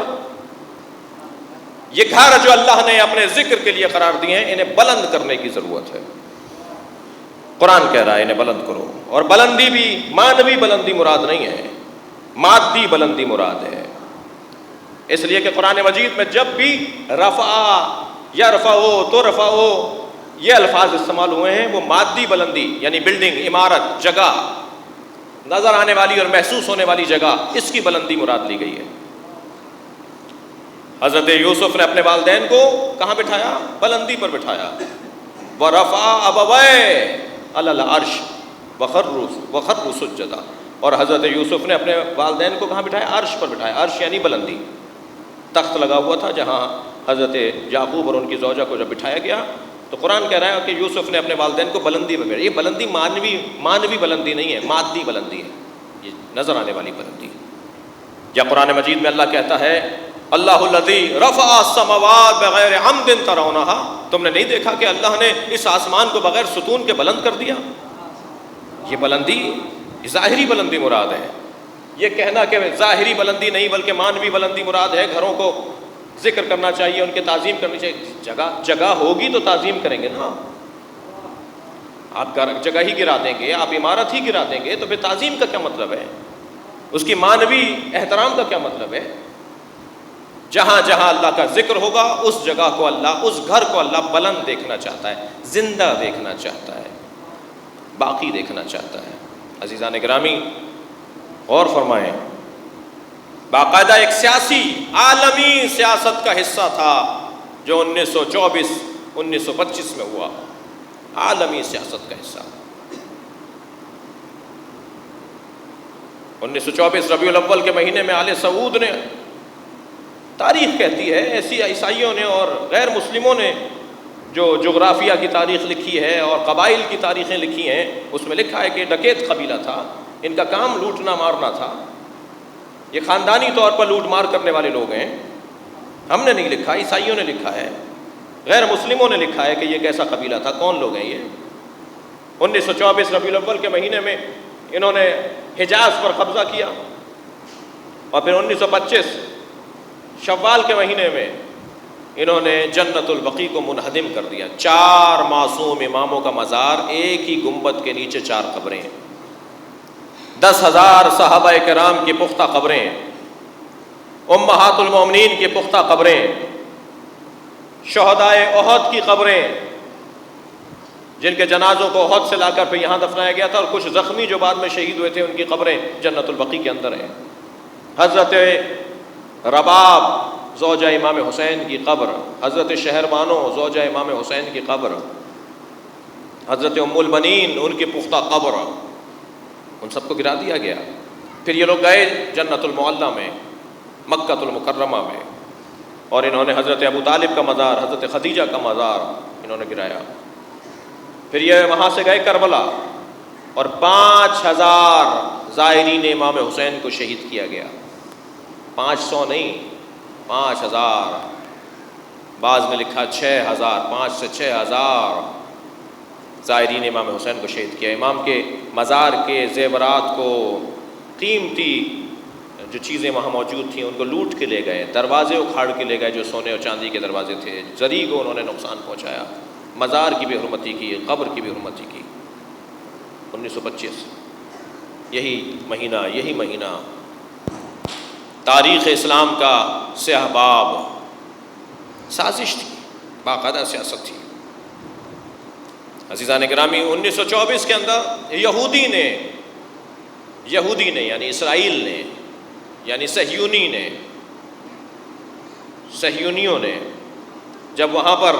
یہ گھر جو اللہ نے اپنے ذکر کے لیے قرار دیے ہیں انہیں بلند کرنے کی ضرورت ہے. قرآن کہہ رہا ہے انہیں بلند کرو. اور بلندی بھی مانوی بلندی مراد نہیں ہے، مادی بلندی مراد ہے. اس لیے کہ قرآن مجید میں جب بھی رفع یا رفعو تو رفعو یہ الفاظ استعمال ہوئے ہیں وہ مادی بلندی یعنی بلڈنگ، عمارت، جگہ، نظر آنے والی اور محسوس ہونے والی جگہ، اس کی بلندی مراد لی گئی ہے. حضرت یوسف نے اپنے والدین کو کہاں بٹھایا؟ بلندی پر بٹھایا. وَرَفَعَ أَبَوَيْهِ عَلَى الْعَرْشِ وَخَرُّوا سُجَّدًا. اور حضرت یوسف نے اپنے والدین کو کہاں بٹھایا؟ عرش پر بٹھایا. عرش یعنی بلندی. تخت لگا ہوا تھا جہاں حضرت یعقوب اور ان کی زوجہ کو جب بٹھایا گیا تو قرآن کہہ رہا ہے کہ یوسف نے اپنے والدین کو بلندی پر بٹھایا. یہ بلندی مانوی بلندی نہیں ہے، مادی بلندی ہے، یہ نظر آنے والی بلندی. یا قرآن مجید میں اللہ کہتا ہے اللہ الذی رفع السماوات بغیر عمد ترونها. تم نے نہیں دیکھا کہ اللہ نے اس آسمان کو بغیر ستون کے بلند کر دیا؟ یہ بلندی ظاہری بلندی مراد ہے. یہ کہنا کہ ظاہری بلندی نہیں بلکہ مانوی بلندی مراد ہے. گھروں کو ذکر کرنا چاہیے، ان کی تعظیم کرنی چاہیے. جگہ ہوگی تو تعظیم کریں گے نا. آپ جگہ ہی گرا دیں گے، آپ عمارت ہی گرا دیں گے تو پھر تعظیم کا کیا مطلب ہے؟ اس کی مانوی احترام کا کیا مطلب ہے؟ جہاں جہاں اللہ کا ذکر ہوگا اس جگہ کو اللہ، اس گھر کو اللہ بلند دیکھنا چاہتا ہے، زندہ دیکھنا چاہتا ہے، باقی دیکھنا چاہتا ہے. عزیزان گرامی غور فرمائیں، باقاعدہ ایک سیاسی عالمی سیاست کا حصہ تھا جو 1925 میں ہوا. عالمی سیاست کا حصہ 1924 ربیع الاول کے مہینے میں آل سعود نے، تاریخ کہتی ہے، ایسی عیسائیوں نے اور غیر مسلموں نے جو جغرافیہ کی تاریخ لکھی ہے اور قبائل کی تاریخیں لکھی ہیں اس میں لکھا ہے کہ ڈکیت قبیلہ تھا، ان کا کام لوٹنا مارنا تھا. یہ خاندانی طور پر لوٹ مار کرنے والے لوگ ہیں. ہم نے نہیں لکھا، عیسائیوں نے لکھا ہے، غیر مسلموں نے لکھا ہے کہ یہ کیسا قبیلہ تھا، کون لوگ ہیں یہ. 1924 ربیع الاول کے مہینے میں انہوں نے حجاز پر قبضہ کیا اور پھر 1925 شوال کے مہینے میں انہوں نے جنت البقیع کو منہدم کر دیا. 4 معصوم اماموں کا مزار، ایک ہی گنبد کے نیچے 4 قبریں، 10,000 صحابہ کرام کی پختہ قبریں، امہات المومنین کی پختہ قبریں، شہدائے احد کی قبریں جن کے جنازوں کو احد سے لا کر پھر یہاں دفنایا گیا تھا، اور کچھ زخمی جو بعد میں شہید ہوئے تھے ان کی قبریں جنت البقیع کے اندر ہیں. حضرت رباب زوجہ امام حسین کی قبر، حضرت شہربانو زوجہ امام حسین کی قبر، حضرت ام البنین ان کی پختہ قبر، ان سب کو گرا دیا گیا. پھر یہ لوگ گئے جنت المعلیٰ میں، مکہ المکرمہ میں، اور انہوں نے حضرت ابو طالب کا مزار، حضرت خدیجہ کا مزار انہوں نے گرایا. پھر یہ وہاں سے گئے کربلا اور 5,000 زائرین امام حسین کو شہید کیا گیا. 500 نہیں، 5,000. بعض میں لکھا 6,000، 5 سے 6,000 زائرین امام حسین کو شہید کیا. امام کے مزار کے زیورات کو، قیمتی جو چیزیں وہاں موجود تھیں ان کو لوٹ کے لے گئے، دروازے اکھاڑ کے لے گئے جو سونے اور چاندی کے دروازے تھے، زری کو انہوں نے نقصان پہنچایا، مزار کی بھی حرمتی کی، قبر کی بھی حرمتی کی. 1925 یہی مہینہ تاریخ اسلام کا سیاہ باب سازش تھی، باقاعدہ سیاست تھی. عزیزان گرامی 1924 کے اندر یہودی نے یعنی اسرائیل نے یعنی صہیونیوں نے جب وہاں پر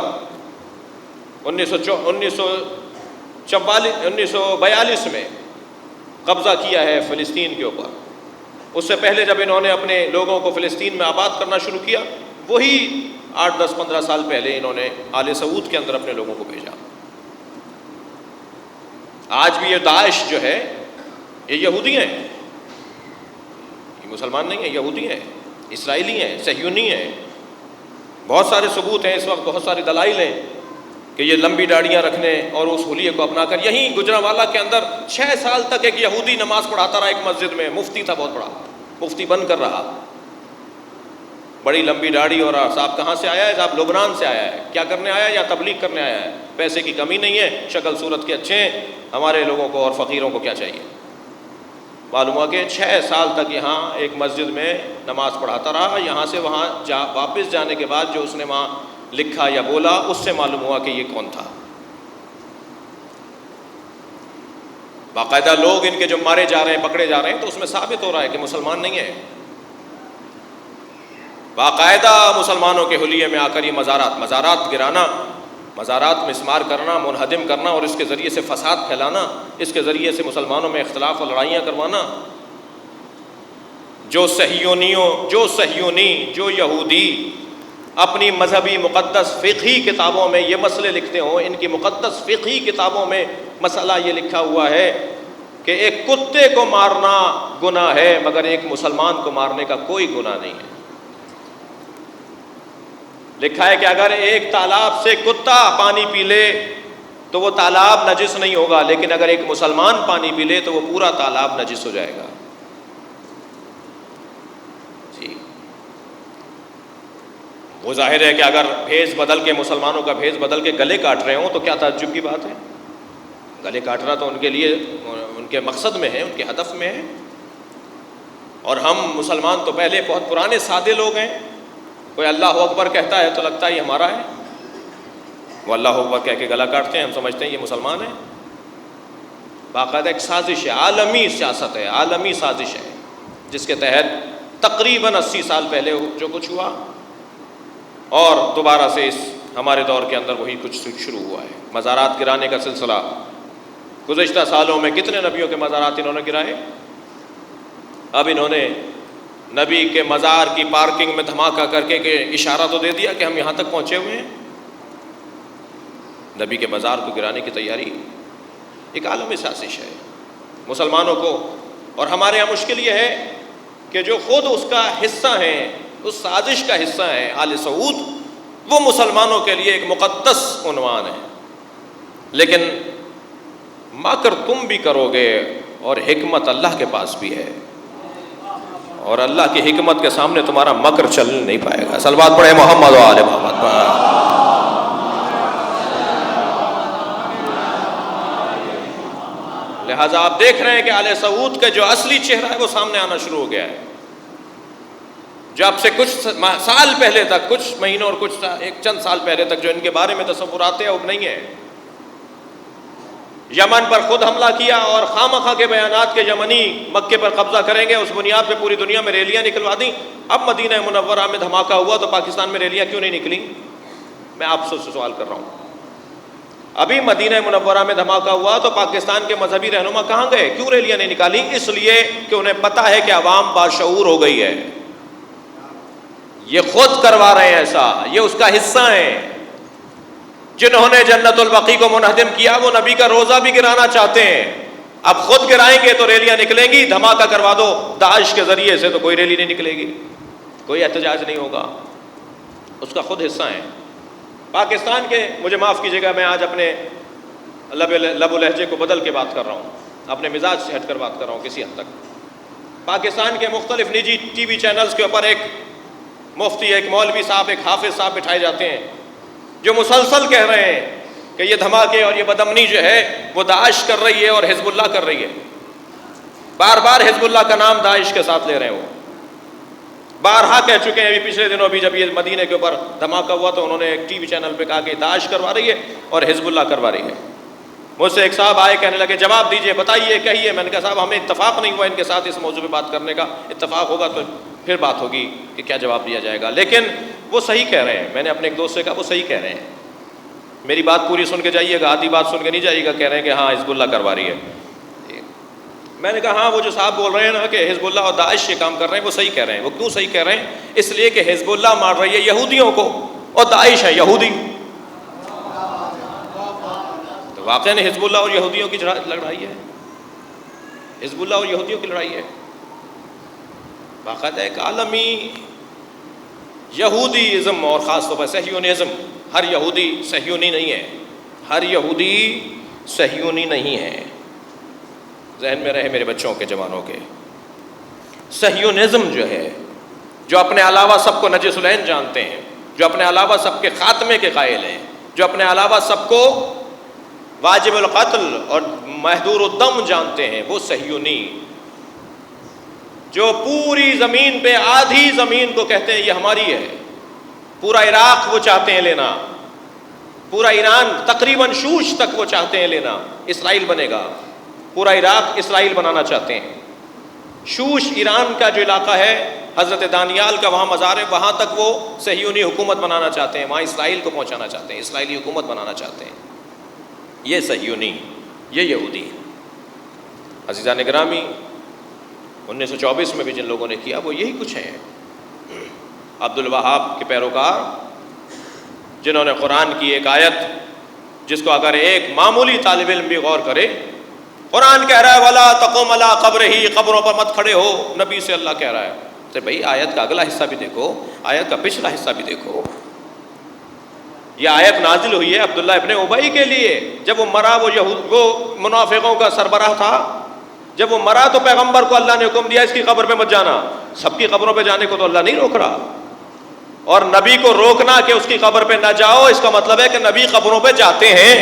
1942 میں قبضہ کیا ہے فلسطین کے اوپر. اس سے پہلے جب انہوں نے اپنے لوگوں کو فلسطین میں آباد کرنا شروع کیا، وہی 8, 10, 15 سال پہلے انہوں نے آل سعود کے اندر اپنے لوگوں کو بھیجا. آج بھی یہ داعش جو ہے یہ یہودی ہیں، یہ مسلمان نہیں ہیں، یہودی ہیں، اسرائیلی ہیں، صہیونی ہیں۔ بہت سارے ثبوت ہیں اس وقت، بہت سارے دلائل ہیں کہ یہ لمبی داڑیاں رکھنے اور اس حلیے کو اپنا کر، یہیں گجرانوالہ کے اندر 6 سال تک ایک یہودی نماز پڑھاتا رہا ایک مسجد میں، مفتی تھا بہت بڑا، مفتی بن کر رہا، بڑی لمبی داڑھی، اور صاحب کہاں سے آیا ہے؟ صاحب لبنان سے آیا ہے، کیا کرنے آیا ہے؟ یا تبلیغ کرنے آیا ہے، پیسے کی کمی نہیں ہے، شکل صورت کے اچھے ہیں، ہمارے لوگوں کو اور فقیروں کو کیا چاہیے؟ معلوم ہوا کہ 6 سال تک یہاں ایک مسجد میں نماز پڑھاتا رہا، یہاں سے وہاں واپس جانے کے بعد جو اس نے وہاں لکھا یا بولا اس سے معلوم ہوا کہ یہ کون تھا۔ باقاعدہ لوگ ان کے جو مارے جا رہے ہیں، پکڑے جا رہے ہیں، تو اس میں ثابت ہو رہا ہے کہ مسلمان نہیں ہے۔ باقاعدہ مسلمانوں کے حلیے میں آ کر یہ مزارات گرانا، مزارات مسمار کرنا، منہدم کرنا، اور اس کے ذریعے سے فساد پھیلانا، اس کے ذریعے سے مسلمانوں میں اختلاف اور لڑائیاں کروانا۔ جو صہیونی، جو یہودی اپنی مذہبی مقدس فقہی کتابوں میں یہ مسئلے لکھتے ہوں، ان کی مقدس فقہی کتابوں میں مسئلہ یہ لکھا ہوا ہے کہ ایک کتے کو مارنا گناہ ہے، مگر ایک مسلمان کو مارنے کا کوئی گناہ نہیں ہے۔ لکھا ہے کہ اگر ایک تالاب سے کتا پانی پی لے تو وہ تالاب نجس نہیں ہوگا، لیکن اگر ایک مسلمان پانی پی لے تو وہ پورا تالاب نجس ہو جائے گا۔ جی، وہ ظاہر ہے کہ اگر بھیس بدل کے، مسلمانوں کا بھیس بدل کے گلے کاٹ رہے ہوں تو کیا تعجب کی بات ہے؟ گلے کاٹنا تو ان کے لیے، ان کے مقصد میں ہے، ان کے ہدف میں ہے۔ اور ہم مسلمان تو پہلے بہت پرانے سادے لوگ ہیں، کوئی اللہ اکبر کہتا ہے تو لگتا ہے یہ ہمارا ہے، وہ اللہ اکبر کہہ کے گلا کاٹتے ہیں، ہم سمجھتے ہیں یہ مسلمان ہے۔ باقاعدہ ایک سازش ہے، عالمی سیاست ہے، عالمی سازش ہے، جس کے تحت تقریباً 80 سال پہلے جو کچھ ہوا اور دوبارہ سے اس ہمارے دور کے اندر وہی کچھ شروع ہوا ہے۔ مزارات گرانے کا سلسلہ، گزشتہ سالوں میں کتنے نبیوں کے مزارات انہوں نے گرائے۔ اب انہوں نے نبی کے مزار کی پارکنگ میں دھماکہ کر کے کہ اشارہ تو دے دیا کہ ہم یہاں تک پہنچے ہوئے ہیں۔ نبی کے مزار کو گرانے کی تیاری ایک عالمی سازش ہے مسلمانوں کو۔ اور ہمارے یہاں مشکل یہ ہے کہ جو خود اس کا حصہ ہیں، اس سازش کا حصہ ہیں، آل سعود، وہ مسلمانوں کے لیے ایک مقدس عنوان ہے، لیکن مکر تم بھی کرو گے اور حکمت اللہ کے پاس بھی ہے، اور اللہ کی حکمت کے سامنے تمہارا مکر چل نہیں پائے گا۔ صلوات پڑھے محمد و آل محمد پر۔ لہٰذا آپ دیکھ رہے ہیں کہ آل سعود کا جو اصلی چہرہ ہے وہ سامنے آنا شروع ہو گیا ہے۔ جو اب سے کچھ سال پہلے تک، کچھ مہینوں اور ایک چند سال پہلے تک جو ان کے بارے میں تصورات ہیں اب نہیں ہے۔ یمن پر خود حملہ کیا اور خامخواہ کے بیانات کے یمنی مکے پر قبضہ کریں گے، اس بنیاد پہ پوری دنیا میں ریلیاں نکلوا دیں۔ اب مدینہ منورہ میں دھماکہ ہوا تو پاکستان میں ریلیاں کیوں نہیں نکلیں؟ میں آپ سے سوال کر رہا ہوں۔ ابھی مدینہ منورہ میں دھماکہ ہوا تو پاکستان کے مذہبی رہنما کہاں گئے؟ کیوں ریلیاں نہیں نکالی؟ اس لیے کہ انہیں پتہ ہے کہ عوام باشعور ہو گئی ہے، یہ خود کروا رہے ہیں ایسا، یہ اس کا حصہ ہیں۔ جنہوں نے جنت البقیع کو منہدم کیا وہ نبی کا روزہ بھی گرانا چاہتے ہیں، اب خود گرائیں گے تو ریلیاں نکلیں گی۔ دھماکہ کروا دو داعش کے ذریعے سے تو کوئی ریلی نہیں نکلے گی، کوئی احتجاج نہیں ہوگا، اس کا خود حصہ ہیں۔ پاکستان کے، مجھے معاف کیجیے گا، میں آج اپنے لب و لہجے کو بدل کے بات کر رہا ہوں، اپنے مزاج سے ہٹ کر بات کر رہا ہوں کسی حد تک۔ پاکستان کے مختلف نجی ٹی وی چینلز کے اوپر ایک مفتی، ایک مولوی صاحب، ایک حافظ صاحب بٹھائے جاتے ہیں جو مسلسل کہہ رہے ہیں کہ یہ دھماکے اور یہ بدامنی جو ہے وہ داعش کر رہی ہے اور حزب اللہ کر رہی ہے۔ بار بار حزب اللہ کا نام داعش کے ساتھ لے رہے ہیں، وہ بارہا کہہ چکے ہیں۔ ابھی پچھلے دنوں بھی جب یہ مدینہ کے اوپر دھماکہ ہوا تو انہوں نے ایک ٹی وی چینل پہ کہا کہ داعش کروا رہی ہے اور حزب اللہ کروا رہی ہے۔ مجھ سے ایک صاحب آئے، کہنے لگے جواب دیجئے، بتائیے، کہیے۔ میں نے کہا صاحب ہمیں اتفاق نہیں ہوا ان کے ساتھ اس موضوع پہ بات کرنے کا، اتفاق ہوگا تو پھر بات ہوگی کہ کیا جواب دیا جائے گا، لیکن وہ صحیح کہہ رہے ہیں۔ میں نے اپنے ایک دوست سے کہا وہ صحیح کہہ رہے ہیں، میری بات پوری سن کے جائیے گا، آدھی بات سن کے نہیں جائیے گا۔ کہہ رہے ہیں کہ ہاں حزب اللہ کروا رہی ہے۔ میں نے کہا ہاں وہ جو صاحب بول رہے ہیں نا کہ حزب اللہ اور داعش یہ کام کر رہے ہیں، وہ صحیح کہہ رہے ہیں۔ وہ کیوں صحیح کہہ رہے ہیں؟ اس لیے کہ حزب اللہ مار رہی ہے یہودیوں کو اور داعش ہے یہودی، تو واقعاً حزب اللہ اور یہودیوں کی لڑائی ہے۔ حزب اللہ اور یہودیوں کی لڑائی ہے، باقاعدہ ایک عالمی یہودیزم اور خاص طور پر صہیونزم. ہر یہودی صہیونی نہیں ہے، ہر یہودی صہیونی نہیں ہے. ذہن میں رہے میرے بچوں کے، جوانوں کے. صہیونزم جو ہے، جو اپنے علاوہ سب کو نجس العین جانتے ہیں، جو اپنے علاوہ سب کے خاتمے کے قائل ہیں، جو اپنے علاوہ سب کو واجب القتل اور محدور الدم جانتے ہیں، وہ صہیونی. جو پوری زمین پہ آدھی زمین کو کہتے ہیں یہ ہماری ہے، پورا عراق وہ چاہتے ہیں لینا، پورا ایران تقریباً شوش تک وہ چاہتے ہیں لینا، اسرائیل بنے گا. پورا عراق اسرائیل بنانا چاہتے ہیں. شوش ایران کا جو علاقہ ہے، حضرت دانیال کا وہاں مزار ہے، وہاں تک وہ صہیونی حکومت بنانا چاہتے ہیں، وہاں اسرائیل کو پہنچانا چاہتے ہیں، اسرائیلی حکومت بنانا چاہتے ہیں. یہ صہیونی، یہ یہودی. عزیزان گرامی، 1924 میں بھی جن لوگوں نے کیا وہ یہی کچھ ہیں. عبد الوہاب کے پیروکار، جنہوں نے قرآن کی ایک آیت جس کو اگر ایک معمولی طالب علم بھی غور کرے، قرآن کہہ رہا ہے وَلَا تَقُمْ عَلَىٰ قَبْرِهِ، قبروں پر مت کھڑے ہو، نبی سے اللہ کہہ رہا ہے. تو بھئی آیت کا اگلا حصہ بھی دیکھو، آیت کا پچھلا حصہ بھی دیکھو. یہ آیت نازل ہوئی ہے عبداللہ ابن ابی کے لیے. جب وہ مرا، وہ منافقوں کا سربراہ تھا، جب وہ مرا تو پیغمبر کو اللہ نے حکم دیا اس کی قبر پہ مت جانا. سب کی قبروں پہ جانے کو تو اللہ نہیں روک رہا، اور نبی کو روکنا کہ اس کی قبر پہ نہ جاؤ، اس کا مطلب ہے کہ نبی قبروں پہ جاتے ہیں.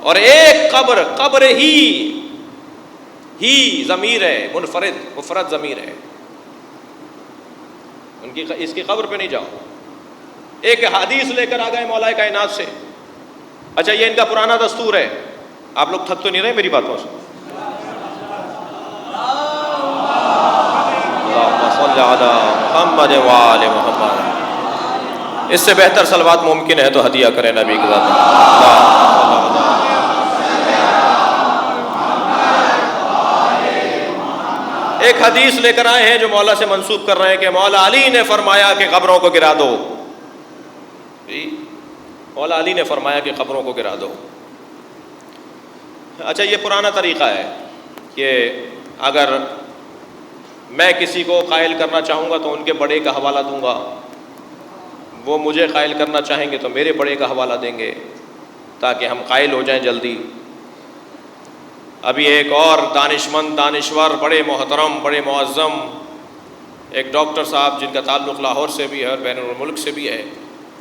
اور ایک قبر ہی ضمیر ہے، مفرد ضمیر ہے. اس کی قبر پہ نہیں جاؤ. ایک حدیث لے کر آ گئے مولا کائنات سے. اچھا یہ ان کا پرانا دستور ہے. آپ لوگ تھک تو نہیں رہے میری باتوں سے؟ اللہم صل علی محمد وآل محمد. اس سے بہتر صلوات ممکن ہے تو ہدیہ کریں نبی کے ذات. ایک حدیث لے کر آئے ہیں جو مولا سے منسوب کر رہے ہیں کہ مولا علی نے فرمایا کہ قبروں کو گرا دو. مولا علی نے فرمایا کہ قبروں کو گرا دو. اچھا یہ پرانا طریقہ ہے کہ اگر میں کسی کو قائل کرنا چاہوں گا تو ان کے بڑے کا حوالہ دوں گا، وہ مجھے قائل کرنا چاہیں گے تو میرے بڑے کا حوالہ دیں گے تاکہ ہم قائل ہو جائیں جلدی. ابھی ایک اور دانشمند، دانشور، بڑے محترم، بڑے معظم ایک ڈاکٹر صاحب جن کا تعلق لاہور سے بھی ہے اور بین الملک سے بھی ہے،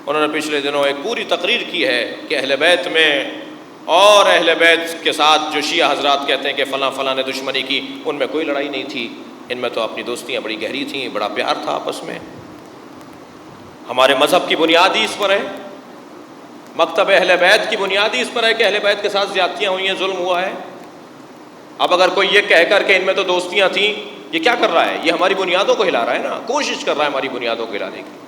انہوں نے پچھلے دنوں ایک پوری تقریر کی ہے کہ اہل بیت میں اور اہل بیت کے ساتھ جو شیعہ حضرات کہتے ہیں کہ فلاں فلاں نے دشمنی کی، ان میں کوئی لڑائی نہیں تھی، ان میں تو اپنی دوستیاں بڑی گہری تھیں، بڑا پیار تھا آپس میں. ہمارے مذہب کی بنیادی اس پر ہے، مکتب اہل بیت کی بنیادی اس پر ہے کہ اہل بیت کے ساتھ زیادتیاں ہوئی ہیں، ظلم ہوا ہے. اب اگر کوئی یہ کہہ کر کہ ان میں تو دوستیاں تھیں، یہ کیا کر رہا ہے؟ یہ ہماری بنیادوں کو ہلا رہا ہے نا، کوشش کر رہا ہے ہماری بنیادوں کو ہلانے کی.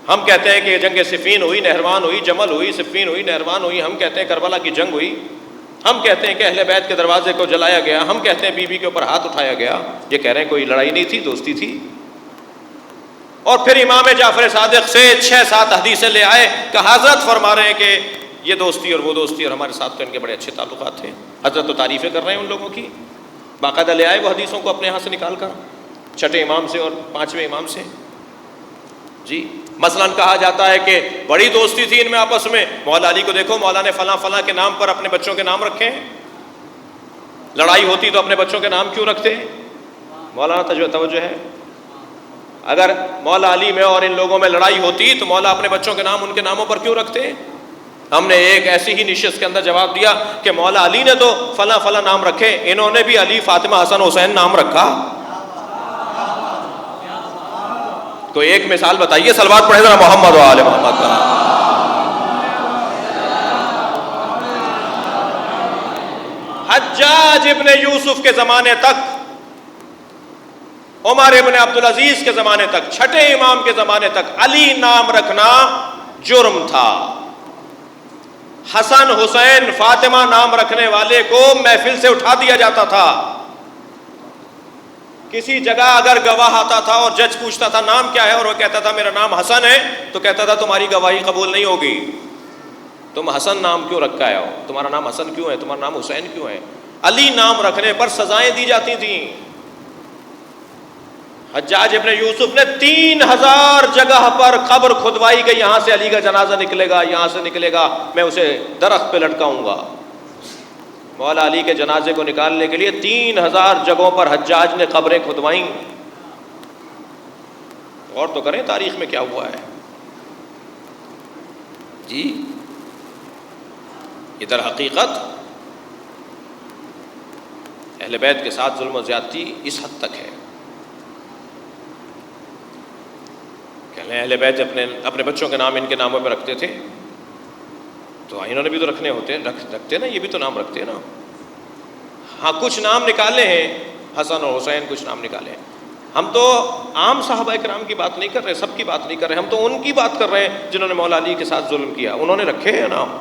ہم کہتے ہیں کہ جنگ صفین ہوئی، نہروان ہوئی، جمل ہوئی، صفین ہوئی، نہروان ہوئی. ہم کہتے ہیں کربلا کی جنگ ہوئی. ہم کہتے ہیں کہ اہل بیت کے دروازے کو جلایا گیا. ہم کہتے ہیں بی بی کے اوپر ہاتھ اٹھایا گیا. یہ کہہ رہے ہیں کوئی لڑائی نہیں تھی، دوستی تھی. اور پھر امام جعفر صادق سے 6-7 حدیثیں لے آئے کہ حضرت فرما رہے ہیں کہ یہ دوستی اور وہ دوستی، اور ہمارے ساتھ تو ان کے بڑے اچھے تعلقات تھے. حضرت تو تعریفیں کر رہے ہیں ان لوگوں کی، باقاعدہ لے آئے وہ حدیثوں کو اپنے ہاں سے نکال کر، چھٹے امام سے اور 5ویں امام سے. جی مثلاً کہا جاتا ہے کہ بڑی دوستی تھی ان میں آپس میں. مولا علی کو دیکھو، مولا نے فلاں فلاں کے نام پر اپنے بچوں کے نام رکھے ہیں. لڑائی ہوتی تو اپنے بچوں کے نام کیوں رکھتے ہیں؟ مولانا توجہ ہے. اگر مولا علی میں اور ان لوگوں میں لڑائی ہوتی تو مولا اپنے بچوں کے نام ان کے ناموں پر کیوں رکھتے ہیں؟ ہم نے ایک ایسی ہی نشست کے اندر جواب دیا کہ مولا علی نے تو فلاں فلاں نام رکھے، انہوں نے بھی علی، فاطمہ، حسن، حسین نام رکھا. تو ایک مثال بتائیے، صلوات پڑھے ذرا محمد و آل محمد کا. حجاج ابن یوسف کے زمانے تک، عمر ابن عبدالعزیز کے زمانے تک، چھٹے امام کے زمانے تک علی نام رکھنا جرم تھا. حسن، حسین، فاطمہ نام رکھنے والے کو محفل سے اٹھا دیا جاتا تھا. کسی جگہ اگر گواہ آتا تھا اور جج پوچھتا تھا نام کیا ہے اور وہ کہتا تھا میرا نام حسن ہے، تو کہتا تھا تمہاری گواہی قبول نہیں ہوگی. تم حسن نام کیوں رکھا ہے؟ تمہارا نام حسن کیوں ہے؟ تمہارا نام حسین کیوں ہے؟ علی نام رکھنے پر سزائیں دی جاتی تھیں۔ حجاج ابن یوسف نے 3000 جگہ پر قبر کھدوائی کہ یہاں سے علی کا جنازہ نکلے گا، یہاں سے نکلے گا، میں اسے درخت پہ لٹکاؤں گا۔ مولا علی کے جنازے کو نکالنے کے لیے 3000 جگہوں پر حجاج نے قبریں کھدوائیں۔ اور تو کریں تاریخ میں کیا ہوا ہے جی۔ ادھر حقیقت اہل بیت کے ساتھ ظلم و زیادتی اس حد تک ہے کہ اہل بیت اپنے بچوں کے نام ان کے ناموں پہ رکھتے تھے، تو انہوں نے بھی تو رکھنے ہوتے رکھتے نا، یہ بھی تو نام رکھتے ہیں نا۔ ہاں کچھ نام نکالے ہیں، حسن اور حسین کچھ نام نکالے ہیں۔ ہم تو عام صحابہ کرام کی بات نہیں کر رہے، سب کی بات نہیں کر رہے، ہم تو ان کی بات کر رہے ہیں جنہوں نے مولا علی کے ساتھ ظلم کیا، انہوں نے رکھے ہیں نام۔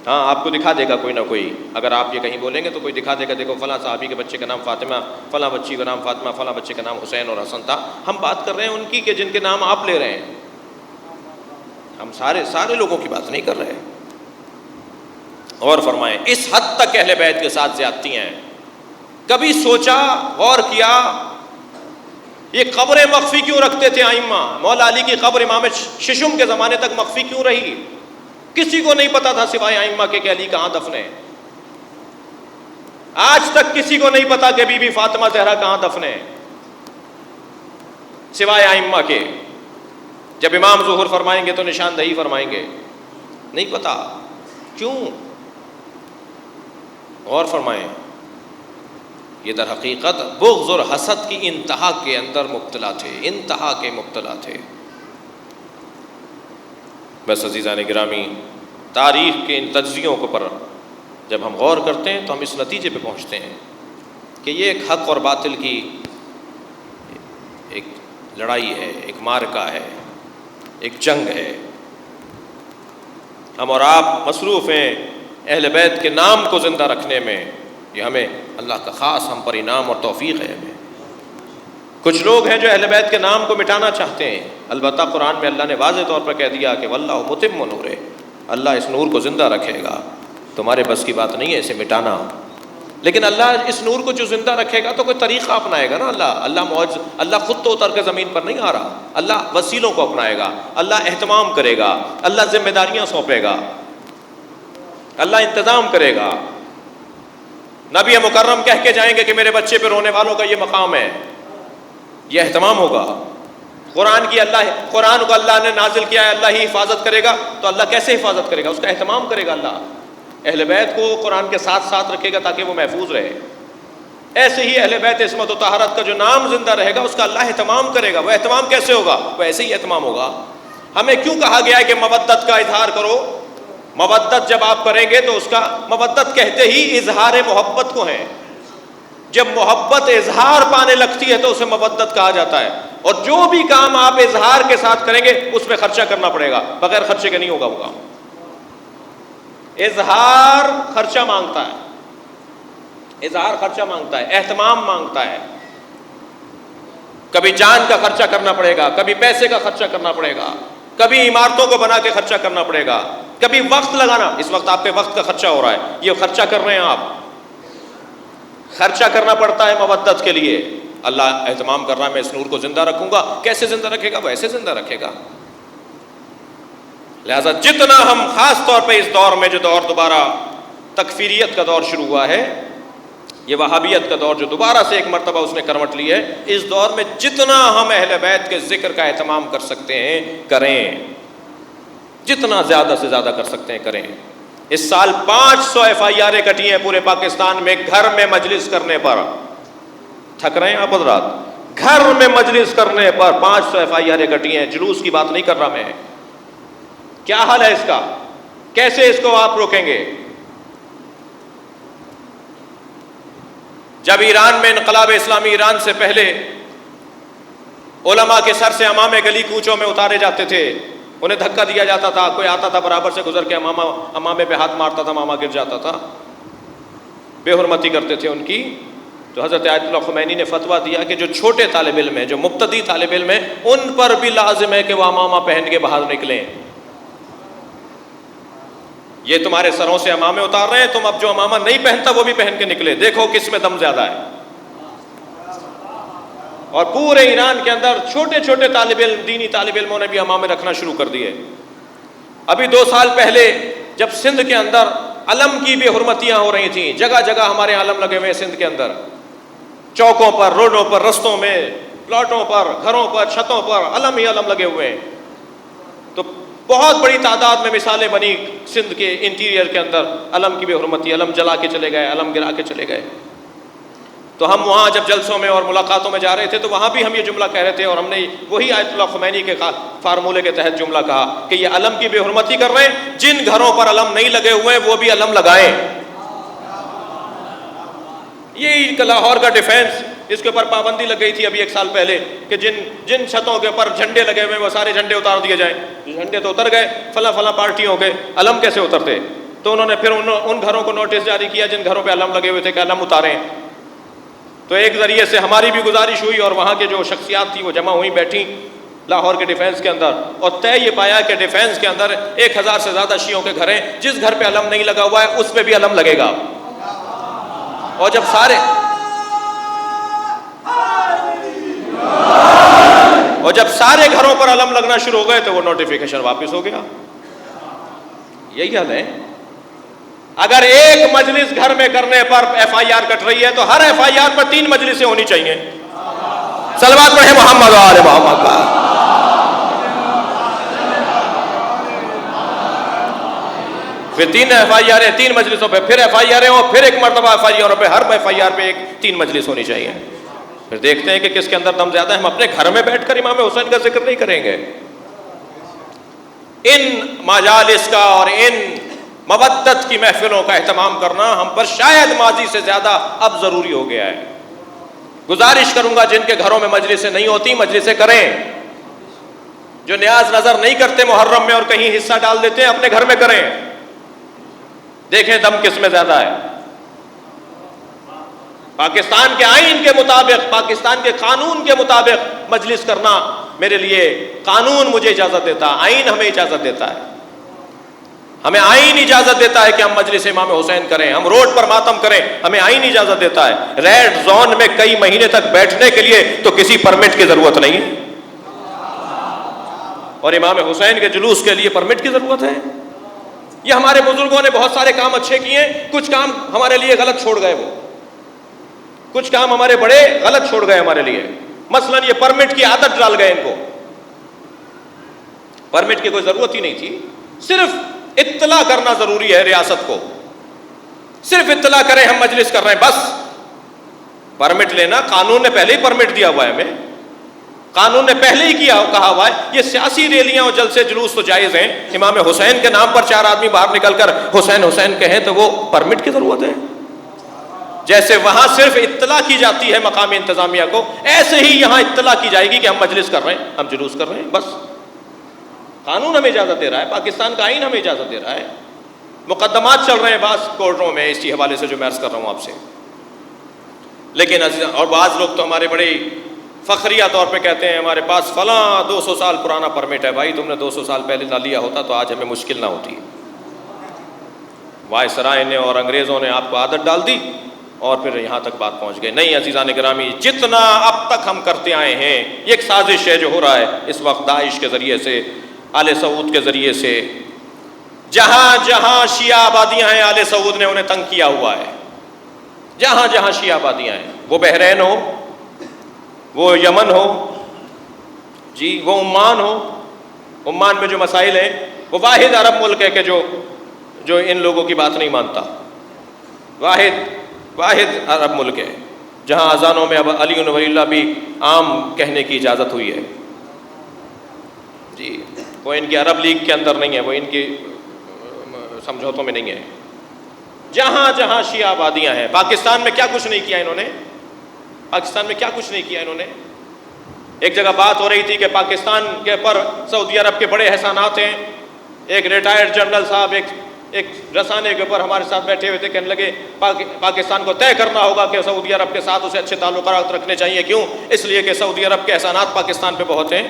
ہاں آپ کو دکھا دے گا کوئی نہ کوئی، اگر آپ یہ کہیں بولیں گے تو کوئی دکھا دے گا، دیکھو فلاں صحابی کے بچے کا نام فاطمہ، فلاں بچی کا نام فاطمہ، فلاں بچے کا نام حسین اور حسن تھا۔ ہم بات کر رہے ہیں ان کی کہ جن کے نام آپ لے رہے ہیں، ہم سارے لوگوں کی بات نہیں کر رہے۔ اور فرمائیں اس حد تک اہل بیت کے ساتھ زیادتی ہیں۔ کبھی سوچا، غور کیا، یہ قبریں مخفی کیوں رکھتے تھے ائمہ؟ مولا علی کی قبر امام ششم کے زمانے تک مخفی کیوں رہی؟ کسی کو نہیں پتا تھا سوائے ائمہ کے کہ علی کہاں دفن ہے۔ آج تک کسی کو نہیں پتا کہ بی بی فاطمہ زہرا کہاں دفن ہے سوائے ائمہ کے۔ جب امام ظہور فرمائیں گے تو نشاندہی فرمائیں گے، نہیں پتا کیوں؟ اور فرمائیں یہ در حقیقت بغض اور حسد کی انتہا کے اندر مبتلا تھے، انتہا کے مبتلا تھے۔ بس عزیزان گرامی، تاریخ کے ان تجزیوں کو پر جب ہم غور کرتے ہیں تو ہم اس نتیجے پہ پہنچتے ہیں کہ یہ ایک حق اور باطل کی ایک لڑائی ہے، ایک معرکہ ہے، ایک جنگ ہے۔ ہم اور آپ مصروف ہیں اہل بیت کے نام کو زندہ رکھنے میں، یہ ہمیں اللہ کا خاص ہم پر انعام اور توفیق ہے۔ ہمیں کچھ لوگ ہیں جو اہل بیت کے نام کو مٹانا چاہتے ہیں، البتہ قرآن میں اللہ نے واضح طور پر کہہ دیا کہ واللہ متم نورہ، اللہ اس نور کو زندہ رکھے گا، تمہارے بس کی بات نہیں ہے اسے مٹانا۔ لیکن اللہ اس نور کو جو زندہ رکھے گا تو کوئی طریقہ اپنائے گا نا۔ اللہ خود تو اتر کے زمین پر نہیں آ رہا، اللہ وسیلوں کو اپنائے گا، اللہ اہتمام کرے گا، اللہ ذمہ داریاں سونپے گا، اللہ انتظام کرے گا۔ نبی مکرم کہہ کے جائیں گے کہ میرے بچے پہ رونے والوں کا یہ مقام ہے، یہ اہتمام ہوگا۔ قرآن کو اللہ نے نازل کیا ہے، اللہ ہی حفاظت کرے گا، تو اللہ کیسے حفاظت کرے گا؟ اس کا اہتمام کرے گا اللہ۔ اہل بیت کو قرآن کے ساتھ ساتھ رکھے گا تاکہ وہ محفوظ رہے۔ ایسے ہی اہل بیت عصمت و طہارت کا جو نام زندہ رہے گا اس کا اللہ اہتمام کرے گا۔ وہ اہتمام کیسے ہوگا؟ وہ ایسے ہی اہتمام ہوگا۔ ہمیں کیوں کہا گیا ہے کہ مودت کا اظہار کرو؟ مودت جب آپ کریں گے تو اس کا مودت کہتے ہی اظہار محبت کو ہے۔ جب محبت اظہار پانے لگتی ہے تو اسے مودت کہا جاتا ہے۔ اور جو بھی کام آپ اظہار کے ساتھ کریں گے اس پہ خرچہ کرنا پڑے گا، بغیر خرچے کے نہیں ہوگا وہ کام۔ اظہار خرچہ مانگتا ہے، اظہار خرچہ مانگتا ہے، اہتمام مانگتا ہے۔ کبھی جان کا خرچہ کرنا پڑے گا، کبھی پیسے کا خرچہ کرنا پڑے گا، کبھی عمارتوں کو بنا کے خرچہ کرنا پڑے گا، کبھی وقت لگانا۔ اس وقت آپ پہ وقت کا خرچہ ہو رہا ہے، یہ خرچہ کر رہے ہیں آپ، خرچہ کرنا پڑتا ہے مودت کے لیے۔ اللہ اہتمام کر رہا ہے میں اس نور کو زندہ رکھوں گا، کیسے زندہ رکھے گا؟ وہ ایسے زندہ رکھے گا۔ لہذا جتنا ہم خاص طور پہ اس دور میں جو دور دوبارہ تکفیریت کا دور شروع ہوا ہے، یہ وہابیت کا دور جو دوبارہ سے ایک مرتبہ اس نے کروٹ لی ہے، اس دور میں جتنا ہم اہل بیت کے ذکر کا اہتمام کر سکتے ہیں کریں، جتنا زیادہ سے زیادہ کر سکتے ہیں کریں۔ اس سال 500 FIR کٹی ہیں پورے پاکستان میں گھر میں مجلس کرنے پر۔ تھک رہے ہیں آپ حضرات؟ گھر میں مجلس کرنے پر 500 FIR کٹی ہیں۔ جلوس کی بات نہیں کر رہا میں۔ کیا حال ہے اس کا؟ کیسے اس کو آپ روکیں گے؟ جب ایران میں انقلاب اسلامی ایران سے پہلے علماء کے سر سے امامے گلی کوچوں میں اتارے جاتے تھے، انہیں دھکا دیا جاتا تھا، کوئی آتا تھا برابر سے گزر کے امامے پہ ہاتھ مارتا تھا، ماما گر جاتا تھا، بے حرمتی کرتے تھے ان کی۔ تو حضرت آیت اللہ خمینی نے فتویٰ دیا کہ جو چھوٹے طالب علم ہیں، جو مبتدی طالب علم ہیں، ان پر بھی لازم ہے کہ وہ امامہ پہن کے باہر نکلیں۔ یہ تمہارے سروں سے امامے اتار رہے ہیں، تم اب جو امامہ نہیں پہنتا وہ بھی پہن کے نکلے، دیکھو کس میں دم زیادہ ہے۔ اور پورے ایران کے اندر چھوٹے چھوٹے طالب علم، دینی طالب علموں نے بھی امامے رکھنا شروع کر دیے۔ ابھی 2 سال پہلے جب سندھ کے اندر علم کی بے حرمتیاں ہو رہی تھیں، جگہ جگہ ہمارے علم لگے ہوئے سندھ کے اندر، چوکوں پر، روڈوں پر، رستوں میں، پلاٹوں پر، گھروں پر، چھتوں پر علم ہی علم لگے ہوئے ہیں، تو بہت بڑی تعداد میں مثالیں بنی سندھ کے انٹیریئر کے اندر، علم کی بے حرمتی، علم جلا کے چلے گئے، علم گرا کے چلے گئے۔ تو ہم وہاں جب جلسوں میں اور ملاقاتوں میں جا رہے تھے تو وہاں بھی ہم یہ جملہ کہہ رہے تھے، اور ہم نے وہی آیت اللہ خمینی کے فارمولے کے تحت جملہ کہا کہ یہ علم کی بے حرمتی کر رہے ہیں، جن گھروں پر علم نہیں لگے ہوئے ہیں وہ بھی علم لگائیں۔ یہ لاہور کا ڈیفینس، اس کے اوپر پابندی لگ گئی تھی ابھی 1 سال پہلے کہ جن چھتوں کے اوپر جھنڈے لگے ہوئے ہیں وہ سارے جھنڈے اتار دیے جائیں۔ جھنڈے تو اتر گئے، فلاں فلاں پارٹیوں کے، علم کیسے اترتے؟ تو انہوں نے پھر ان گھروں کو نوٹس جاری کیا جن گھروں پہ علم لگے ہوئے تھے کہ علم اتاریں۔ تو ایک ذریعے سے ہماری بھی گزارش ہوئی اور وہاں کے جو شخصیات تھی وہ جمع ہوئی، بیٹھی لاہور کے ڈیفینس کے اندر، اور طے یہ پایا کہ ڈیفینس کے اندر 1000 سے زیادہ شیعوں کے گھر ہیں، جس گھر پہ علم نہیں لگا ہوا ہے اس پہ بھی علم لگے گا۔ اور جب سارے گھروں پر علم لگنا شروع ہو گئے تو وہ نوٹیفیکیشن واپس ہو گیا۔ یہی حل ہے۔ اگر ایک مجلس گھر میں کرنے پر FIR کٹ رہی ہے تو ہر FIR پر 3 مجلسیں ہونی چاہیے۔ صلوات پڑھیں محمد و آل محمد کا۔ پھر 3 FIR 3 مجلسوں پہ، پھر FIR اور پھر ایک مرتبہ FIR پہ، ہر FIR پہ 3 مجلس ہونی چاہیے۔ پھر دیکھتے ہیں کہ کس کے اندر دم زیادہ ہے۔ ہم اپنے گھر میں بیٹھ کر امام حسین کا ذکر نہیں کریں گے۔ ان مجالس کا اور ان مودت کی محفلوں کا اہتمام کرنا ہم پر شاید ماضی سے زیادہ اب ضروری ہو گیا ہے۔ گزارش کروں گا جن کے گھروں میں مجلسیں نہیں ہوتی، مجلسیں کریں۔ جو نیاز نظر نہیں کرتے محرم میں اور کہیں حصہ ڈال دیتے ہیں، اپنے گھر میں کریں، دیکھیں دم کس میں زیادہ ہے۔ پاکستان کے آئین کے مطابق، پاکستان کے قانون کے مطابق مجلس کرنا میرے لیے، قانون مجھے اجازت دیتا ہے، آئین ہمیں اجازت دیتا ہے، ہمیں آئین اجازت دیتا ہے کہ ہم مجلس امام حسین کریں، ہم روڈ پر ماتم کریں، ہمیں آئین اجازت دیتا ہے۔ ریڈ زون میں کئی مہینے تک بیٹھنے کے لیے تو کسی پرمٹ کی ضرورت نہیں ہے، اور امام حسین کے جلوس کے لیے پرمٹ کی ضرورت ہے۔ یہ ہمارے بزرگوں نے بہت سارے کام اچھے کیے، کچھ کام ہمارے لیے غلط چھوڑ گئے، وہ کچھ کام ہمارے بڑے غلط چھوڑ گئے ہمارے لیے۔ مثلا یہ پرمٹ کی عادت ڈال گئے، ان کو پرمٹ کی کوئی ضرورت ہی نہیں تھی، صرف اطلاع کرنا ضروری ہے ریاست کو، صرف اطلاع کریں ہم مجلس کر رہے ہیں، بس پرمٹ لینا، قانون نے پہلے ہی پرمٹ دیا ہوا ہے ہمیں، قانون نے پہلے ہی کہا ہوا ہے۔ یہ سیاسی ریلیاں اور جلسے جلوس تو جائز ہیں، امام حسین کے نام پر 4 آدمی باہر نکل کر حسین حسین کہیں تو وہ پرمٹ کی ضرورت ہے۔ جیسے وہاں صرف اطلاع کی جاتی ہے مقامی انتظامیہ کو، ایسے ہی یہاں اطلاع کی جائے گی کہ ہم مجلس کر رہے ہیں، ہم جلوس کر رہے ہیں، بس قانون ہمیں اجازت دے رہا ہے، پاکستان کا آئین ہمیں اجازت دے رہا ہے۔ مقدمات چل رہے ہیں بعض کورٹوں میں اسی حوالے سے جو میں عرض کر رہا ہوں آپ سے، لیکن اور بعض لوگ تو ہمارے بڑے فخریہ طور پہ کہتے ہیں ہمارے پاس فلاں 200 سال پرانا پرمٹ ہے۔ بھائی تم نے 200 سال پہلے نہ لیا ہوتا تو آج ہمیں مشکل نہ ہوتی۔ وائسرائے نے اور انگریزوں نے آپ کو عادت ڈال دی اور پھر یہاں تک بات پہنچ گئی۔ نہیں عزیزان گرامی، جتنا اب تک ہم کرتے آئے ہیں، یہ ایک سازش ہے جو ہو رہا ہے اس وقت داعش کے ذریعے سے، آل سعود کے ذریعے سے، جہاں جہاں شیعہ آبادیاں ہیں آل سعود نے انہیں تنگ کیا ہوا ہے، جہاں جہاں شیعہ آبادیاں ہیں، وہ بحرین ہو، وہ یمن ہو، جی وہ عمان ہو، عمان میں جو مسائل ہیں، وہ واحد عرب ملک ہے کہ جو ان لوگوں کی بات نہیں مانتا، واحد عرب ملک ہے جہاں اذانوں میں اب علی و ولی اللہ بھی عام کہنے کی اجازت ہوئی ہے۔ جی وہ ان کی عرب لیگ کے اندر نہیں ہے، وہ ان کی سمجھوتوں میں نہیں ہے۔ جہاں جہاں شیعہ آبادیاں ہیں، پاکستان میں کیا کچھ نہیں کیا انہوں نے، پاکستان میں کیا کچھ نہیں کیا انہوں نے۔ ایک جگہ بات ہو رہی تھی کہ پاکستان کے پر سعودی عرب کے بڑے احسانات ہیں۔ ایک ریٹائرڈ جنرل صاحب ایک رسانے کے اوپر ہمارے ساتھ بیٹھے ہوئے تھے، کہنے لگے پاکستان کو طے کرنا ہوگا کہ سعودی عرب کے ساتھ اسے اچھے تعلقات رکھنے چاہیے۔ کیوں؟ اس لیے کہ سعودی عرب کے احسانات پاکستان پہ بہت ہیں۔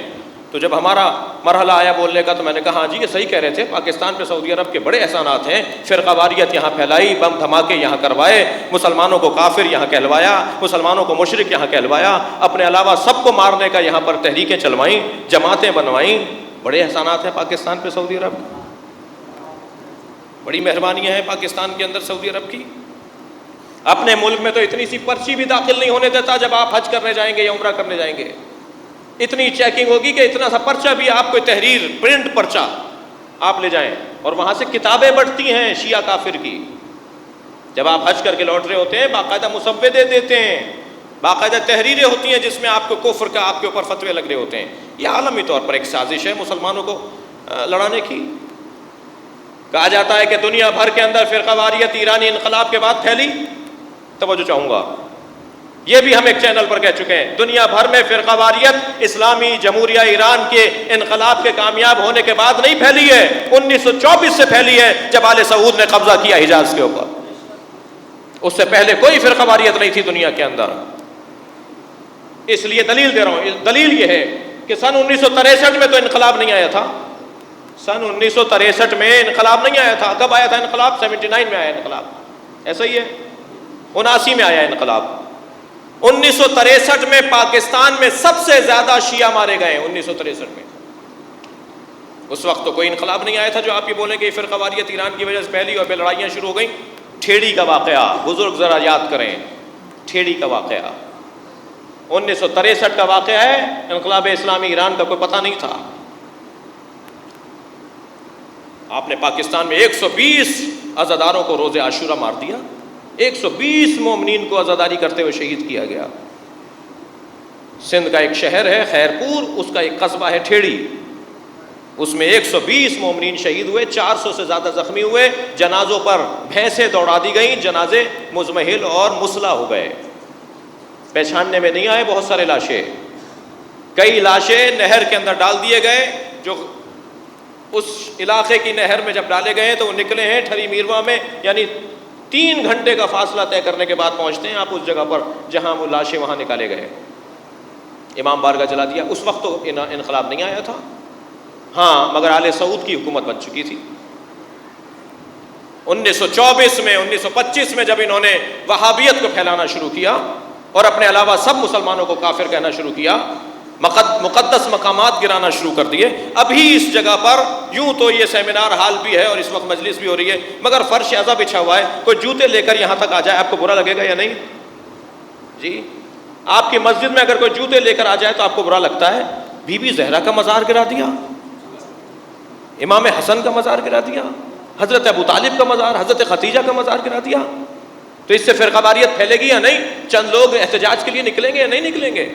تو جب ہمارا مرحلہ آیا بولنے کا تو میں نے کہا ہاں جی یہ صحیح کہہ رہے تھے، پاکستان پہ سعودی عرب کے بڑے احسانات ہیں، فرقہ واریت یہاں پھیلائی، بم دھماکے یہاں کروائے، مسلمانوں کو کافر یہاں کہلوایا، مسلمانوں کو مشرک یہاں کہلوایا، اپنے علاوہ سب کو مارنے کا یہاں پر تحریکیں چلوائیں، جماعتیں بنوائیں، بڑے احسانات ہیں پاکستان پہ سعودی عرب، بڑی مہربانیاں ہیں پاکستان کے اندر سعودی عرب کی۔ اپنے ملک میں تو اتنی سی پرچی بھی داخل نہیں ہونے دیتا جب آپ حج کرنے جائیں گے یا عمرہ کرنے جائیں گے، اتنی چیکنگ ہوگی کہ اتنا سا پرچہ بھی آپ کو تحریر پرنٹ پرچہ آپ لے جائیں، اور وہاں سے کتابیں بڑھتی ہیں شیعہ کافر کی، جب آپ حج کر کے لوٹ رہے ہوتے ہیں باقاعدہ مسودے دیتے ہیں، باقاعدہ تحریریں ہوتی ہیں جس میں آپ کو کفر کا آپ کے اوپر فتوے لگ رہے ہوتے ہیں۔ یہ عالمی طور پر ایک سازش ہے مسلمانوں کو لڑانے کی۔ کہا جاتا ہے کہ دنیا بھر کے اندر فرقہ واریت ایرانی انقلاب کے بعد پھیلی، توجہ چاہوں گا، یہ بھی ہم ایک چینل پر کہہ چکے ہیں، دنیا بھر میں فرقہ واریت اسلامی جمہوریہ ایران کے انقلاب کے کامیاب ہونے کے بعد نہیں پھیلی ہے، 1924 سے پھیلی ہے جب آل سعود نے قبضہ کیا حجاز کے اوپر، اس سے پہلے کوئی فرقہ واریت نہیں تھی دنیا کے اندر۔ اس لیے دلیل دے رہا ہوں، دلیل یہ ہے کہ سن 1963 میں تو انقلاب نہیں آیا تھا، سن 1963 میں انقلاب نہیں آیا تھا، کب آیا تھا انقلاب؟ 79 میں آیا انقلاب، ایسا ہی ہے، 79 میں آیا انقلاب۔ 1963 میں پاکستان میں سب سے زیادہ شیعہ مارے گئے ہیں 1963 میں، اس وقت تو کوئی انقلاب نہیں آیا تھا جو آپ یہ بولیں کہ یہ فرقہ واریت ایران کی وجہ سے پھیلی اور پھر لڑائیاں شروع ہو گئیں۔ ٹھیڑی کا واقعہ بزرگ ذرا یاد کریں، ٹھیڑی کا واقعہ 1963 کا واقعہ ہے، انقلاب اسلامی ایران کا کوئی پتہ نہیں تھا۔ آپ نے پاکستان میں 120 عزاداروں کو روز عاشورہ مار دیا، 120 مومنین کو عزاداری کرتے ہوئے شہید کیا گیا۔ سندھ کا ایک شہر ہے خیرپور، اس کا ایک قصبہ ہے ٹھیڑی، اس میں 120 مومنین شہید ہوئے، 400 سے زیادہ زخمی ہوئے، جنازوں پر بھینسیں دوڑا دی گئیں، جنازے مزمحل اور مسلح ہو گئے، پہچاننے میں نہیں آئے بہت سارے لاشیں، کئی لاشیں نہر کے اندر ڈال دیے گئے، جو اس علاقے کی نہر میں جب ڈالے گئے تو وہ نکلے ہیں ٹھری میرواں میں، یعنی 3 گھنٹے کا فاصلہ طے کرنے کے بعد پہنچتے ہیں آپ اس جگہ پر جہاں وہ لاشیں وہاں نکالے گئے۔ امام بارگاہ جلا دیا، اس وقت تو انقلاب نہیں آیا تھا، ہاں مگر آل سعود کی حکومت بن چکی تھی۔ 1924 میں 1925 میں جب انہوں نے وہابیت کو پھیلانا شروع کیا اور اپنے علاوہ سب مسلمانوں کو کافر کہنا شروع کیا، مقدس مقامات گرانا شروع کر دیے، ابھی اس جگہ پر یوں تو یہ سیمینار ہال بھی ہے اور اس وقت مجلس بھی ہو رہی ہے، مگر فرش ازا بچھا ہوا ہے، کوئی جوتے لے کر یہاں تک آ جائے آپ کو برا لگے گا یا نہیں؟ جی آپ کی مسجد میں اگر کوئی جوتے لے کر آ جائے تو آپ کو برا لگتا ہے؟ بی بی زہرا کا مزار گرا دیا، امام حسن کا مزار گرا دیا، حضرت ابو طالب کا مزار، حضرت خدیجہ کا مزار گرا دیا، تو اس سے فرقہ واریت پھیلے گی یا نہیں؟ چند لوگ احتجاج کے لیے نکلیں گے یا نہیں نکلیں گے؟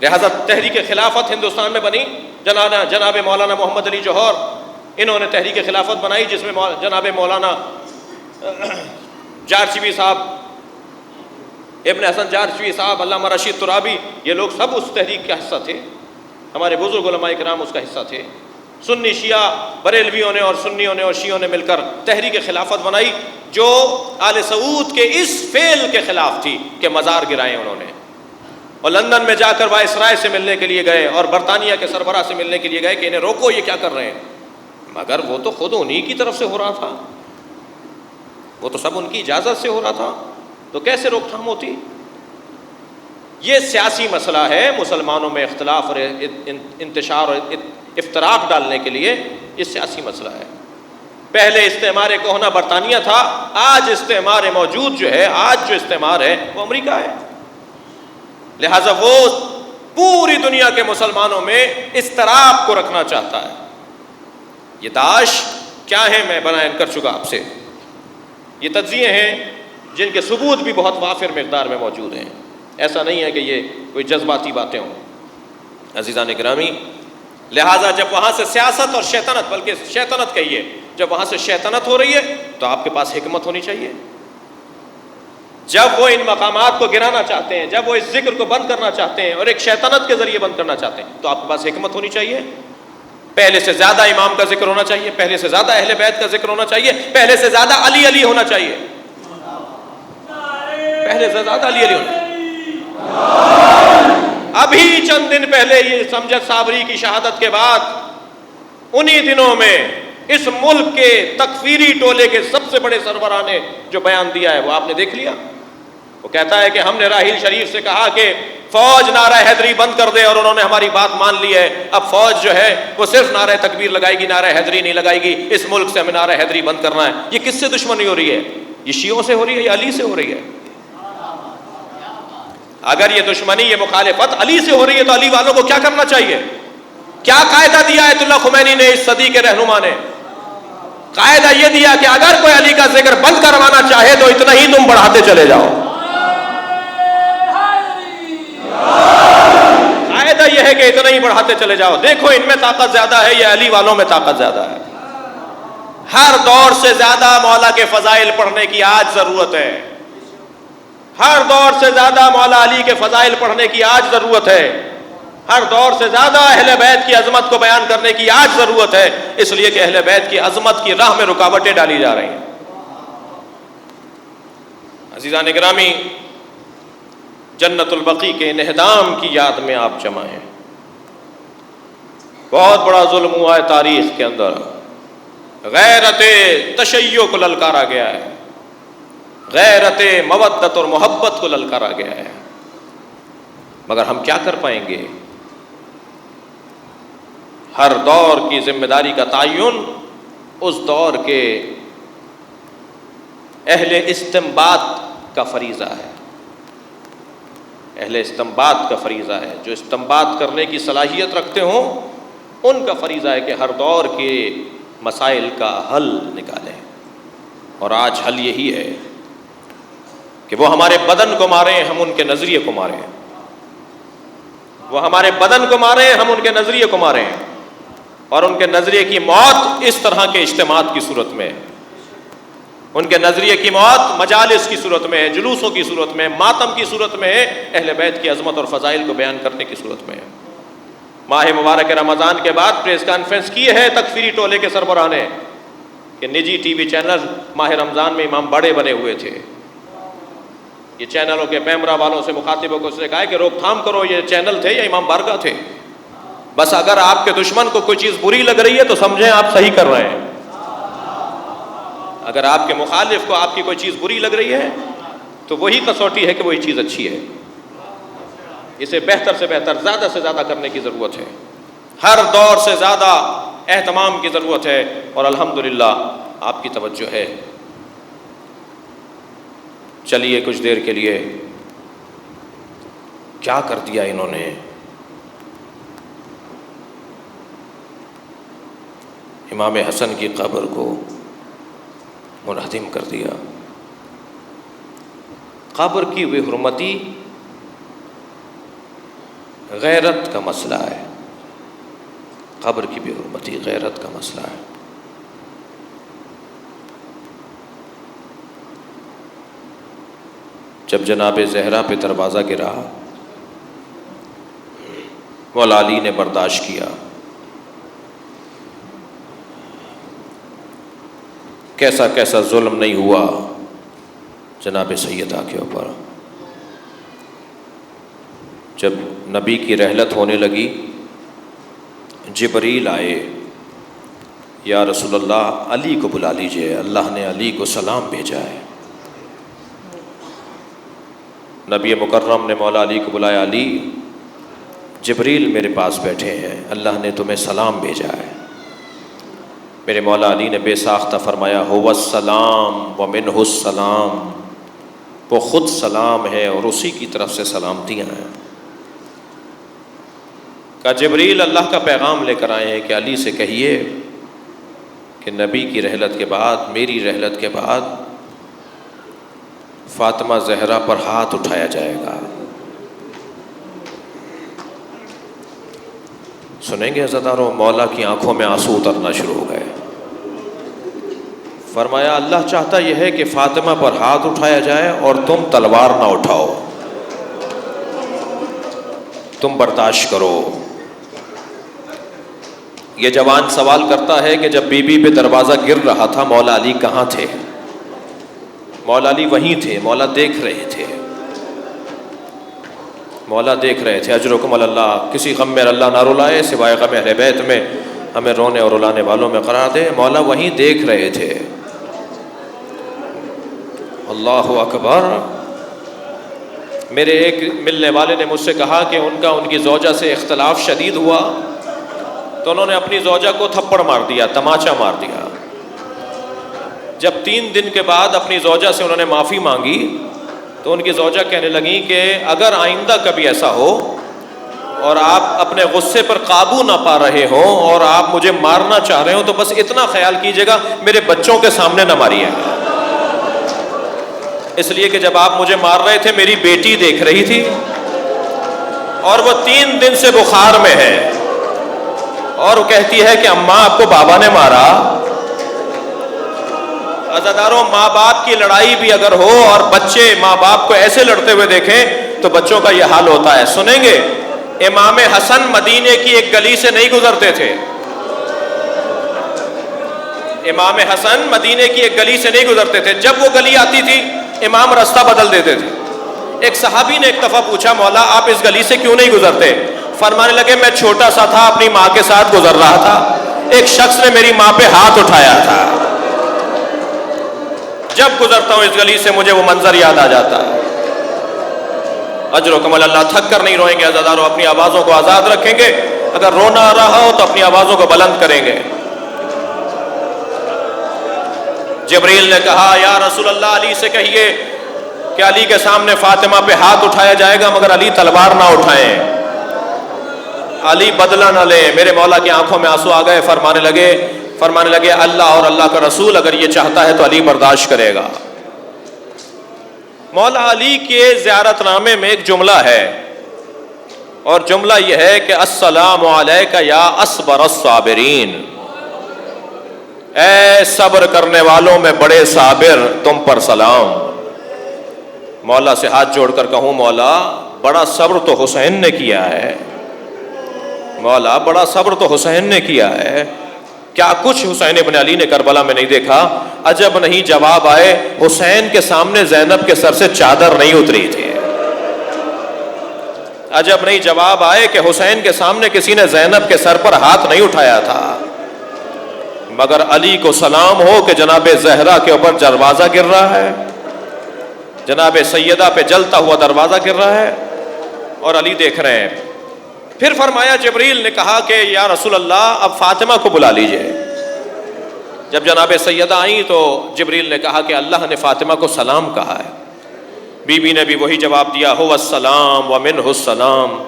لہذا تحریک خلافت ہندوستان میں بنی، جناب مولانا محمد علی جوہر انہوں نے تحریک خلافت بنائی، جس میں جناب مولانا جارچوی صاحب، ابن حسن جارچوی صاحب، علامہ رشید ترابی، یہ لوگ سب اس تحریک کا حصہ تھے، ہمارے بزرگ علماء کرام اس کا حصہ تھے۔ سنی شیعہ بریلویوں نے اور سنیوں نے اور شیعوں نے مل کر تحریک خلافت بنائی، جو آل سعود کے اس فعل کے خلاف تھی کہ مزار گرائے انہوں نے، اور لندن میں جا کر وائسرائے سے ملنے کے لیے گئے اور برطانیہ کے سربراہ سے ملنے کے لیے گئے کہ انہیں روکو، یہ کیا کر رہے ہیں، مگر وہ تو خود انہی کی طرف سے ہو رہا تھا، وہ تو سب ان کی اجازت سے ہو رہا تھا، تو کیسے روک تھام ہوتی؟ یہ سیاسی مسئلہ ہے، مسلمانوں میں اختلاف اور انتشار اور افتراق ڈالنے کے لیے یہ سیاسی مسئلہ ہے۔ پہلے استعمار کہنا برطانیہ تھا، آج استعمار موجود جو ہے، آج جو استعمار ہے وہ امریکہ ہے، لہٰذا وہ پوری دنیا کے مسلمانوں میں اضطراب کو رکھنا چاہتا ہے۔ یہ داعش کیا ہے میں بیان کر چکا آپ سے، یہ تجزیے ہیں جن کے ثبوت بھی بہت وافر مقدار میں موجود ہیں، ایسا نہیں ہے کہ یہ کوئی جذباتی باتیں ہوں۔ عزیزان گرامی، لہٰذا جب وہاں سے سیاست اور شیطنت، بلکہ شیطنت کہیے، جب وہاں سے شیطنت ہو رہی ہے تو آپ کے پاس حکمت ہونی چاہیے۔ جب وہ ان مقامات کو گرانا چاہتے ہیں، جب وہ اس ذکر کو بند کرنا چاہتے ہیں اور ایک شیطنت کے ذریعے بند کرنا چاہتے ہیں، تو آپ کے پاس حکمت ہونی چاہیے۔ پہلے سے زیادہ امام کا ذکر ہونا چاہیے، پہلے سے زیادہ اہل بیت کا ذکر ہونا چاہیے، پہلے سے زیادہ علی علی ہونا چاہیے، پہلے سے زیادہ علی علی ہونا چاہیے۔ ابھی چند دن پہلے یہ سمجد صابری کی شہادت کے بعد انہی دنوں میں اس ملک کے تکفیری ٹولے کے سب سے بڑے سربراہ نے جو بیان دیا ہے وہ آپ نے دیکھ لیا. وہ کہتا ہے کہ ہم نے راحیل شریف سے کہا کہ فوج نعرہ حیدری بند کر دے اور انہوں نے ہماری بات مان لی ہے. اب فوج جو ہے وہ صرف نعرہ تکبیر لگائے گی, نعرہ حیدری نہیں لگائے گی. اس ملک سے ہمیں نعرہ حیدری بند کرنا ہے. یہ کس سے دشمنی ہو رہی ہے؟ یہ شیعوں سے ہو رہی ہے یا علی سے ہو رہی ہے؟ اگر یہ دشمنی, یہ مخالفت علی سے ہو رہی ہے تو علی والوں کو کیا کرنا چاہیے؟ کیا قاعدہ دیا آیت اللہ خمینی نے, اس صدی کے رہنما نے؟ قاعدہ یہ دیا کہ اگر کوئی علی کا ذکر بند کروانا چاہے تو اتنا ہی تم بڑھاتے چلے جاؤ. قاعدہ یہ ہے کہ اتنا ہی بڑھاتے چلے جاؤ. دیکھو ان میں طاقت زیادہ ہے یا علی والوں میں طاقت زیادہ ہے؟ ہر دور سے زیادہ مولا کے فضائل پڑھنے کی آج ضرورت ہے. ہر دور سے زیادہ مولا علی کے فضائل پڑھنے کی آج ضرورت ہے. ہر دور سے زیادہ اہل بیت کی عظمت کو بیان کرنے کی آج ضرورت ہے, اس لیے کہ اہل بیت کی عظمت کی راہ میں رکاوٹیں ڈالی جا رہی ہیں. عزیزان گرامی, جنت البقیع کے انہدام کی یاد میں آپ جمع ہیں. بہت بڑا ظلم ہوا ہے تاریخ کے اندر. غیرت تشیع کو للکارا گیا ہے, غیرت مودت اور محبت کو للکارا گیا ہے. مگر ہم کیا کر پائیں گے؟ ہر دور کی ذمہ داری کا تعین اس دور کے اہل استنباط کا فریضہ ہے. اہل استنباط کا فریضہ ہے. جو استنباط کرنے کی صلاحیت رکھتے ہوں ان کا فریضہ ہے کہ ہر دور کے مسائل کا حل نکالیں. اور آج حل یہی ہے کہ وہ ہمارے بدن کو ماریں, ہم ان کے نظریے کو ماریں. وہ ہمارے بدن کو ماریں, ہم ان کے نظریے کو ماریں. اور ان کے نظریے کی موت اس طرح کے اجتماعات کی صورت میں, ان کے نظریے کی موت مجالس کی صورت میں, جلوسوں کی صورت میں, ماتم کی صورت میں, اہل بیت کی عظمت اور فضائل کو بیان کرنے کی صورت میں. ماہ مبارک رمضان کے بعد پریس کانفرنس کی ہے تکفیری ٹولے کے سربراہ نے کہ نجی ٹی وی چینل ماہ رمضان میں امام باڑے بنے ہوئے تھے. یہ چینلوں کے پیمرا والوں سے, مخاطبوں کو اس نے کہا کہ روک تھام کرو, یہ چینل تھے یا امام بارگاہ تھے؟ بس اگر آپ کے دشمن کو کوئی چیز بری لگ رہی ہے تو سمجھیں آپ صحیح کر رہے ہیں. اگر آپ کے مخالف کو آپ کی کوئی چیز بری لگ رہی ہے تو وہی کسوٹی ہے کہ وہی چیز اچھی ہے. اسے بہتر سے بہتر, زیادہ سے زیادہ کرنے کی ضرورت ہے. ہر دور سے زیادہ اہتمام کی ضرورت ہے. اور الحمدللہ آپ کی توجہ ہے. چلیے کچھ دیر کے لیے, کیا کر دیا انہوں نے. امام حسن کی قبر کو منہدم کر دیا. قبر کی بے حرمتی غیرت کا مسئلہ ہے. قبر کی بے حرمتی غیرت کا مسئلہ ہے. جب جناب زہرا پہ دروازہ گرا, مولا علی نے برداشت کیا. کیسا کیسا ظلم نہیں ہوا جناب سیدہ کے اوپر. جب نبی کی رحلت ہونے لگی, جبریل آئے, یا رسول اللہ علی کو بلا لیجئے, اللہ نے علی کو سلام بھیجا ہے. نبی مکرم نے مولا علی کو بلایا, علی جبریل میرے پاس بیٹھے ہیں, اللہ نے تمہیں سلام بھیجا ہے. میرے مولا علی نے بے ساختہ فرمایا, هو السلام ومنہ السلام, وہ خود سلام ہے اور اسی کی طرف سے سلامتیاں ہیں. کہ جبریل اللہ کا پیغام لے کر آئے ہیں کہ علی سے کہیے کہ نبی کی رحلت کے بعد, میری رحلت کے بعد فاطمہ زہرا پر ہاتھ اٹھایا جائے گا. سنیں گے عزادارو, مولا کی آنکھوں میں آنسو اترنا شروع ہو گئے. فرمایا اللہ چاہتا یہ ہے کہ فاطمہ پر ہاتھ اٹھایا جائے اور تم تلوار نہ اٹھاؤ, تم برداشت کرو. یہ جوان سوال کرتا ہے کہ جب بی بی پہ دروازہ گر رہا تھا مولا علی کہاں تھے؟ مولا علی وہیں تھے, مولا دیکھ رہے تھے. مولا دیکھ رہے تھے، اجرکم علی اللہ، کسی غم میں اللہ نہ رلائے سوائے غم اہل بیت میں، ہمیں رونے اور رلانے والوں میں قرار دے۔ مولا وہیں دیکھ رہے تھے۔ اللہ اکبر۔ میرے ایک ملنے والے نے مجھ سے کہا کہ ان کی زوجہ سے اختلاف شدید ہوا تو انہوں نے اپنی زوجہ کو تھپڑ مار دیا، تماچا مار دیا۔ جب 3 دن کے بعد اپنی زوجہ سے انہوں نے معافی مانگی تو ان کی زوجہ کہنے لگیں کہ اگر آئندہ کبھی ایسا ہو اور آپ اپنے غصے پر قابو نہ پا رہے ہوں اور آپ مجھے مارنا چاہ رہے ہوں تو بس اتنا خیال کیجئے گا میرے بچوں کے سامنے نہ ماریے گا، اس لیے کہ جب آپ مجھے مار رہے تھے میری بیٹی دیکھ رہی تھی اور وہ 3 دن سے بخار میں ہے اور وہ کہتی ہے کہ اماں آپ کو بابا نے مارا۔ عزاداروں، ماں باپ کی لڑائی بھی اگر ہو اور بچے ماں باپ کو ایسے لڑتے ہوئے دیکھیں تو بچوں کا یہ حال ہوتا ہے۔ سنیں گے امام حسن مدینے کی ایک گلی سے نہیں گزرتے تھے، امام حسن مدینے کی ایک گلی سے نہیں گزرتے تھے، جب وہ گلی آتی تھی امام راستہ بدل دیتے تھے۔ ایک صحابی نے ایک دفعہ پوچھا مولا آپ اس گلی سے کیوں نہیں گزرتے؟ فرمانے لگے میں چھوٹا سا تھا، اپنی ماں کے ساتھ گزر رہا تھا، ایک شخص نے میری ماں پہ ہاتھ اٹھایا تھا، جب گزرتا ہوں اس گلی سے مجھے وہ منظر یاد آ جاتا ہے۔ اجرکم اللہ، تھک کر نہیں روئیں گے عزاداروں، اپنی آوازوں کو آزاد رکھیں گے، اگر رونا آ رہا ہو تو اپنی آوازوں کو بلند کریں گے۔ جبریل نے کہا یا رسول اللہ علی سے کہیے کہ علی کے سامنے فاطمہ پہ ہاتھ اٹھایا جائے گا مگر علی تلوار نہ اٹھائیں، علی بدلہ نہ لیں۔ میرے مولا کی آنکھوں میں آنسو آ گئے، فرمانے لگے اللہ اور اللہ کا رسول اگر یہ چاہتا ہے تو علی برداشت کرے گا۔ مولا علی کے زیارت نامے میں ایک جملہ ہے اور جملہ یہ ہے کہ السلام علیک یا اصبر الصابرین، اے صبر کرنے والوں میں بڑے صابر، تم پر سلام۔ مولا سے ہاتھ جوڑ کر کہوں مولا بڑا صبر تو حسین نے کیا ہے، مولا بڑا صبر تو حسین نے کیا ہے، کیا کچھ حسین ابن علی نے کربلا میں نہیں دیکھا؟ عجب نہیں جواب آئے، حسین کے سامنے زینب کے سر سے چادر نہیں اتری تھی۔ عجب نہیں جواب آئے کہ حسین کے سامنے کسی نے زینب کے سر پر ہاتھ نہیں اٹھایا تھا، مگر علی کو سلام ہو کہ جناب زہرا کے اوپر دروازہ گر رہا ہے، جناب سیدہ پہ جلتا ہوا دروازہ گر رہا ہے اور علی دیکھ رہے ہیں۔ پھر فرمایا جبریل نے کہا کہ یا رسول اللہ اب فاطمہ کو بلا لیجئے۔ جب جناب سیدہ آئیں تو جبریل نے کہا کہ اللہ نے فاطمہ کو سلام کہا ہے۔ بی بی نے بھی وہی جواب دیا، هو السلام ومنه السلام،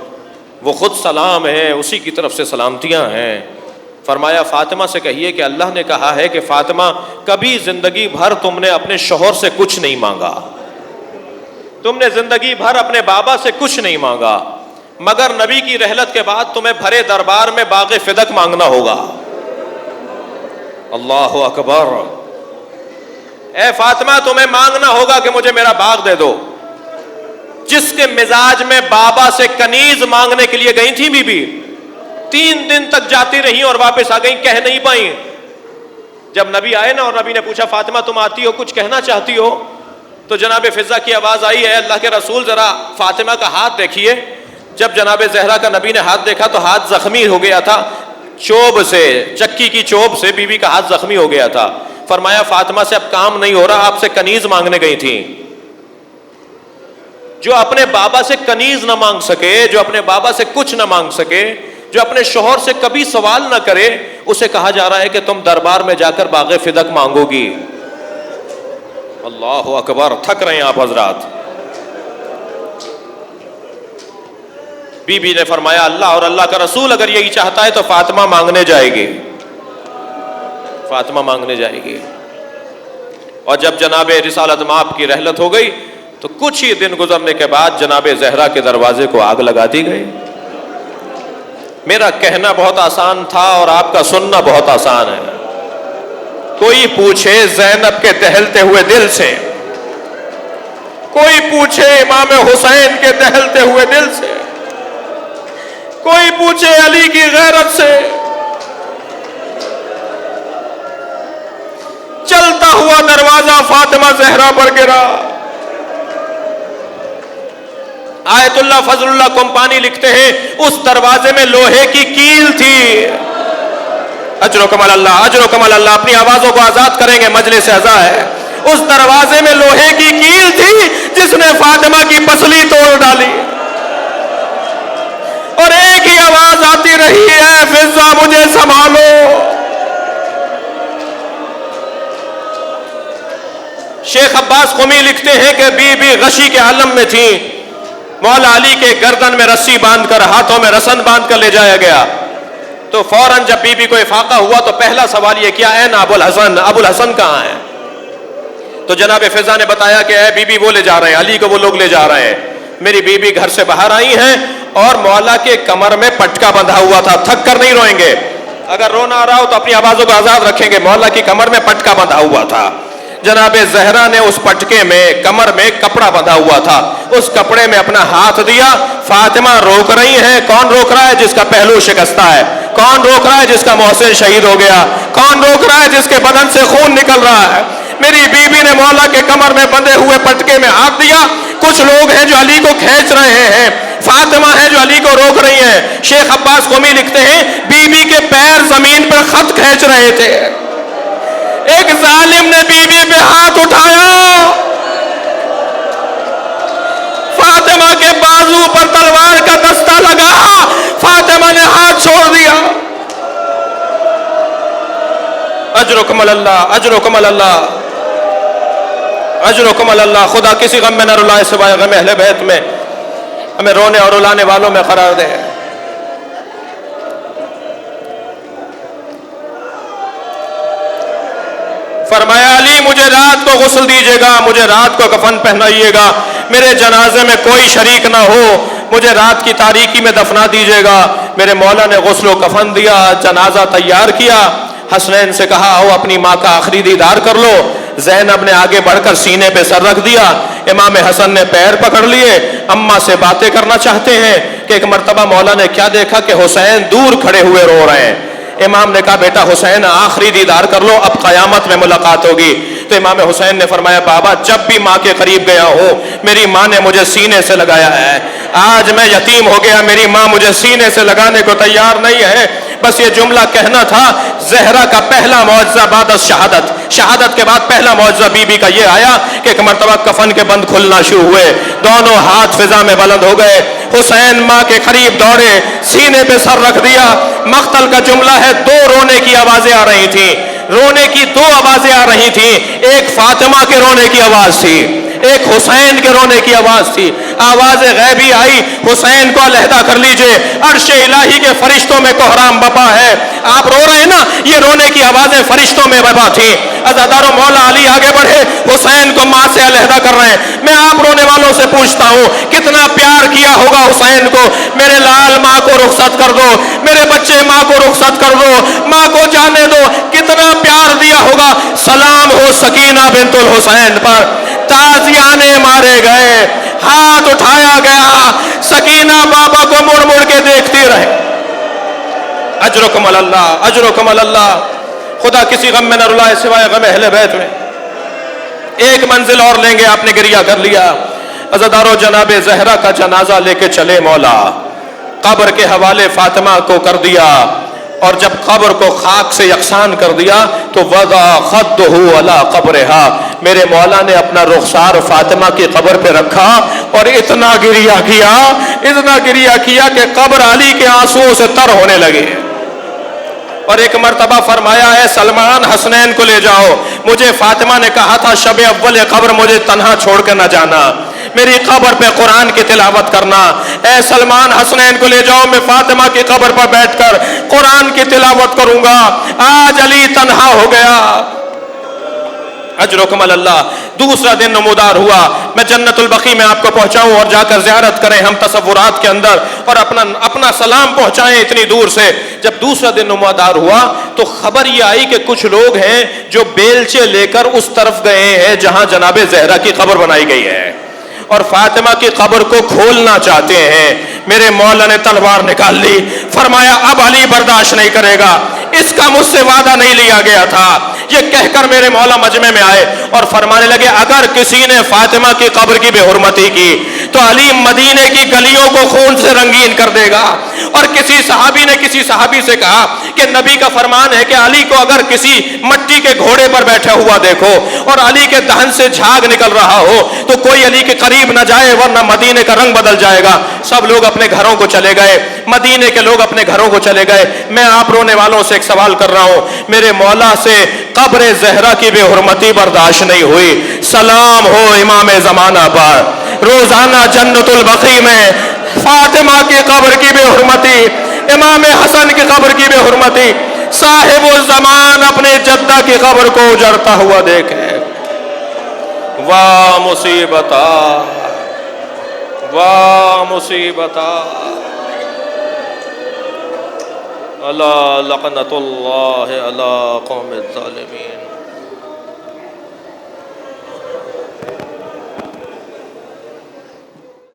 وہ خود سلام ہے، اسی کی طرف سے سلامتیاں ہیں۔ فرمایا فاطمہ سے کہیے کہ اللہ نے کہا ہے کہ فاطمہ کبھی زندگی بھر تم نے اپنے شوہر سے کچھ نہیں مانگا، تم نے زندگی بھر اپنے بابا سے کچھ نہیں مانگا، مگر نبی کی رحلت کے بعد تمہیں بھرے دربار میں باغ فدق مانگنا ہوگا۔ اللہ اکبر۔ اے فاطمہ تمہیں مانگنا ہوگا کہ مجھے میرا باغ دے دو۔ جس کے مزاج میں بابا سے کنیز مانگنے کے لیے گئی تھی بی بی، 3 دن تک جاتی رہی اور واپس آ گئیں، کہہ نہیں پائیں۔ جب نبی آئے نا اور نبی نے پوچھا فاطمہ تم آتی ہو کچھ کہنا چاہتی ہو، تو جناب فضہ کی آواز آئی ہے اللہ کے رسول ذرا فاطمہ کا ہاتھ دیکھیے۔ جب جناب زہرا کا نبی نے ہاتھ دیکھا تو ہاتھ زخمی ہو گیا تھا، چوب سے، چکی کی چوب سے بی بی کا ہاتھ زخمی ہو گیا تھا۔ فرمایا فاطمہ سے اب کام نہیں ہو رہا، آپ سے کنیز مانگنے گئی تھی۔ جو اپنے بابا سے کنیز نہ مانگ سکے، جو اپنے بابا سے کچھ نہ مانگ سکے، جو اپنے شوہر سے کبھی سوال نہ کرے، اسے کہا جا رہا ہے کہ تم دربار میں جا کر باغ فدق مانگو گی۔ اللہ اکبر۔ تھک رہے ہیں آپ حضرات۔ بی بی نے فرمایا اللہ اور اللہ کا رسول اگر یہی چاہتا ہے تو فاطمہ مانگنے جائے گی، فاطمہ مانگنے جائے گی۔ اور جب جناب رسالت مآب کی رحلت ہو گئی تو کچھ ہی دن گزرنے کے بعد جناب زہرا کے دروازے کو آگ لگا دی گئی۔ میرا کہنا بہت آسان تھا اور آپ کا سننا بہت آسان ہے۔ کوئی پوچھے زینب کے دہلتے ہوئے دل سے، کوئی پوچھے امام حسین کے دہلتے ہوئے دل سے، کوئی پوچھے علی کی غیرت سے، چلتا ہوا دروازہ فاطمہ زہرا پر گرا۔ آیت اللہ فضل اللہ کمپانی لکھتے ہیں اس دروازے میں لوہے کی کیل تھی. اجر و کمال اللہ، اجر و کمال اللہ. اپنی آوازوں کو آزاد کریں گے، مجلس اعزاء ہے. اس دروازے میں لوہے کی کیل تھی جس نے فاطمہ کی پسلی توڑ ڈالی، اور ایک ہی آواز آتی رہی ہے، فضہ مجھے سنبھالو. شیخ عباس قمی لکھتے ہیں کہ بی بی غشی کے عالم میں تھی. مولا علی کے گردن میں رسی باندھ کر، ہاتھوں میں رسن باندھ کر لے جایا گیا. تو فوراً جب بی بی کو افاقہ ہوا تو پہلا سوال یہ کیا، اے ابو الحسن، ابو الحسن کہاں ہے؟ تو جناب فضا نے بتایا کہ اے بی بی وہ لے جا رہے ہیں، علی کو وہ لوگ لے جا رہے ہیں. میری بی بی گھر سے باہر آئی ہیں اور مولا کے کمر میں پٹکا بندھا ہوا تھا. تھک کر نہیں روئیں گے، اگر رونا آ رہا ہو تو اپنی آوازوں کو آزاد رکھیں گے. مولا کی کمر میں پٹکا بندھا ہوا تھا. جناب زہرا نے اس پٹکے میں کمر میں کپڑا بندھا ہوا تھا، اس کپڑے میں اپنا ہاتھ دیا. فاطمہ روک رہی ہیں. کون روک رہا ہے؟ جس کا پہلو شکستہ ہے. کون روک رہا ہے؟ جس کا محسن شہید ہو گیا. کون روک رہا ہے؟ جس کے بدن سے خون نکل رہا ہے. میری بیوی نے مولا کے کمر میں بندھے ہوئے پٹکے میں ہاتھ دیا. کچھ لوگ ہیں جو علی کو کھینچ رہے ہیں، فاطمہ ہے جو علی کو روک رہی ہیں. شیخ عباس قمی لکھتے ہیں بیوی کے پیر زمین پر خط کھینچ رہے تھے. ایک ظالم نے بیوی پہ ہاتھ اٹھایا، فاطمہ کے بازو پر تلوار کا دستہ لگا، فاطمہ نے ہاتھ چھوڑ دیا. اجرکم اللہ، اجرکم اللہ، اجرکم اللہ. خدا کسی غم میں نہ رلائے سوائے غم اہل بیت میں. ہمیں رونے اور رلانے والوں میں قرار دے. فرمایا علی مجھے رات کو غسل دیجیے گا، مجھے رات کو کفن پہنائیے گا، میرے جنازے میں کوئی شریک نہ ہو، مجھے رات کی تاریکی میں دفنا دیجیے گا. میرے مولا نے غسل و کفن دیا، جنازہ تیار کیا. حسنین سے کہا آؤ اپنی ماں کا آخری دیدار کر لو. زینب نے آگے بڑھ کر سینے پہ سر رکھ دیا. امام حسن نے پیر پکڑ لیے. اماں سے باتیں کرنا چاہتے ہیں کہ ایک مرتبہ مولا نے کیا دیکھا کہ حسین دور کھڑے ہوئے رو رہے ہیں. امام نے کہا بیٹا حسین آخری دیدار کر لو، اب قیامت میں ملاقات ہوگی. تو امام حسین نے فرمایا بابا جب بھی ماں کے قریب گیا ہوں میری ماں نے مجھے سینے سے لگایا ہے. آج میں یتیم ہو گیا، میری ماں مجھے سینے سے لگانے کو تیار نہیں ہے. بس یہ جملہ کہنا تھا. زہرا کا پہلا معجزہ بعد از شہادت کے بعد پہلا معجزہ بی بی کا یہ آیا کہ ایک مرتبہ کفن کے بند کھلنا شروع ہوئے، دونوں ہاتھ فضا میں بلند ہو گئے. حسین ماں کے قریب دوڑے، سینے پہ سر رکھ دیا. مقتل کا جملہ ہے دو رونے کی آوازیں آ رہی تھیں. رونے کی دو آوازیں آ رہی تھیں، ایک فاطمہ کے رونے کی آواز تھی، ایک حسین کے رونے کی آواز تھی. آواز غیبی آئی حسین کو علیحدہ کر لیجئے، عرش الہی کے فرشتوں میں کوہرام بپا ہے. آپ رو رہے ہیں نا، یہ رونے کی آوازیں فرشتوں میں بپا تھی. عزادارو مولا علی آگے بڑھے، حسین کو ماں سے علیحدہ کر رہے ہیں. میں آپ رونے والوں سے پوچھتا ہوں کتنا پیار کیا ہوگا حسین کو. میرے لال ماں کو رخصت کر دو، میرے بچے ماں کو رخصت کر دو، ماں کو جانے دو. کتنا پیار دیا ہوگا. سلام ہو سکینہ بنت الحسین پر، تازیانے مارے گئے، ہاتھ اٹھایا گیا. سکینہ بابا کو مڑ مڑ کے دیکھتی رہے. اجرکم اللہ، اجرکم اللہ. خدا کسی غم میں نہ رلائے سوائے غم اہل بیت میں. ایک منزل اور لیں گے، آپ نے گریہ کر لیا. عزادارو جناب زہرا کا جنازہ لے کے چلے مولا، قبر کے حوالے فاطمہ کو کر دیا. اور جب قبر کو خاک سے یکساں کر دیا تو وضع خدہ علی قبرہا، میرے مولا نے اپنا رخسار فاطمہ کی قبر پہ رکھا اور اتنا گریہ کیا کہ قبر علی کے آنسوؤں سے تر ہونے لگے. اور ایک مرتبہ فرمایا ہے سلمان حسنین کو لے جاؤ. مجھے فاطمہ نے کہا تھا شب اول قبر مجھے تنہا چھوڑ کر نہ جانا، میری قبر پہ قرآن کی تلاوت کرنا. اے سلمان حسنین کو لے جاؤ، میں فاطمہ کی قبر پر بیٹھ کر قرآن کی تلاوت کروں گا. آج علی تنہا ہو گیا. اجرکم اللہ. دوسرا دن نمودار ہوا. میں جنت البقیع میں آپ کو پہنچاؤں اور جا کر زیارت کریں ہم تصورات کے اندر، اور اپنا سلام پہنچائیں اتنی دور سے. جب دوسرا دن نمودار ہوا تو خبر یہ آئی کہ کچھ لوگ ہیں جو بیلچے لے کر اس طرف گئے ہیں جہاں جناب زہرا کی قبر بنائی گئی ہے اور فاطمہ کی قبر کو کھولنا چاہتے ہیں. میرے مولا نے تلوار نکال لی. فرمایا اب علی برداشت نہیں کرے گا، اس کا مجھ سے وعدہ نہیں لیا گیا تھا. یہ کہہ کر میرے مولا مجمع میں آئے اور فرمانے لگے اگر کسی نے فاطمہ کی قبر کی بے حرمتی کی تو تو علی مدینے کی گلیوں کو خون سے رنگین کر دے گا۔ اور کسی صحابی نے کسی صحابی سے کہا کہ نبی کا فرمان ہے کہ علی کو اگر کسی مٹی کے گھوڑے پر بیٹھا ہوا دیکھو اور علی کے دہن سے جھاگ نکل رہا ہو تو کوئی علی کے قریب نہ جائے ورنہ مدینے کا رنگ بدل جائے گا۔ سب لوگ اپنے گھروں کو چلے گئے، مدینے کے لوگ اپنے گھروں کو چلے گئے۔ میں آپ رونے والوں سے ایک سوال کر رہا ہوں، میرے مولا سے قبر زہرا کی بے حرمتی برداشت نہیں ہوئی، سلام ہو امام زمانہ پر۔ روزانہ جنت البقیع میں فاطمہ کی قبر کی بے حرمتی، امام حسن کی قبر کی بے حرمتی، صاحب الزمان اپنے جدہ کی قبر کو اجڑتا ہوا دیکھے۔ واہ مصیبتا، واہ مصیبتا، الا لعنت اللہ علی قوم الظالمین۔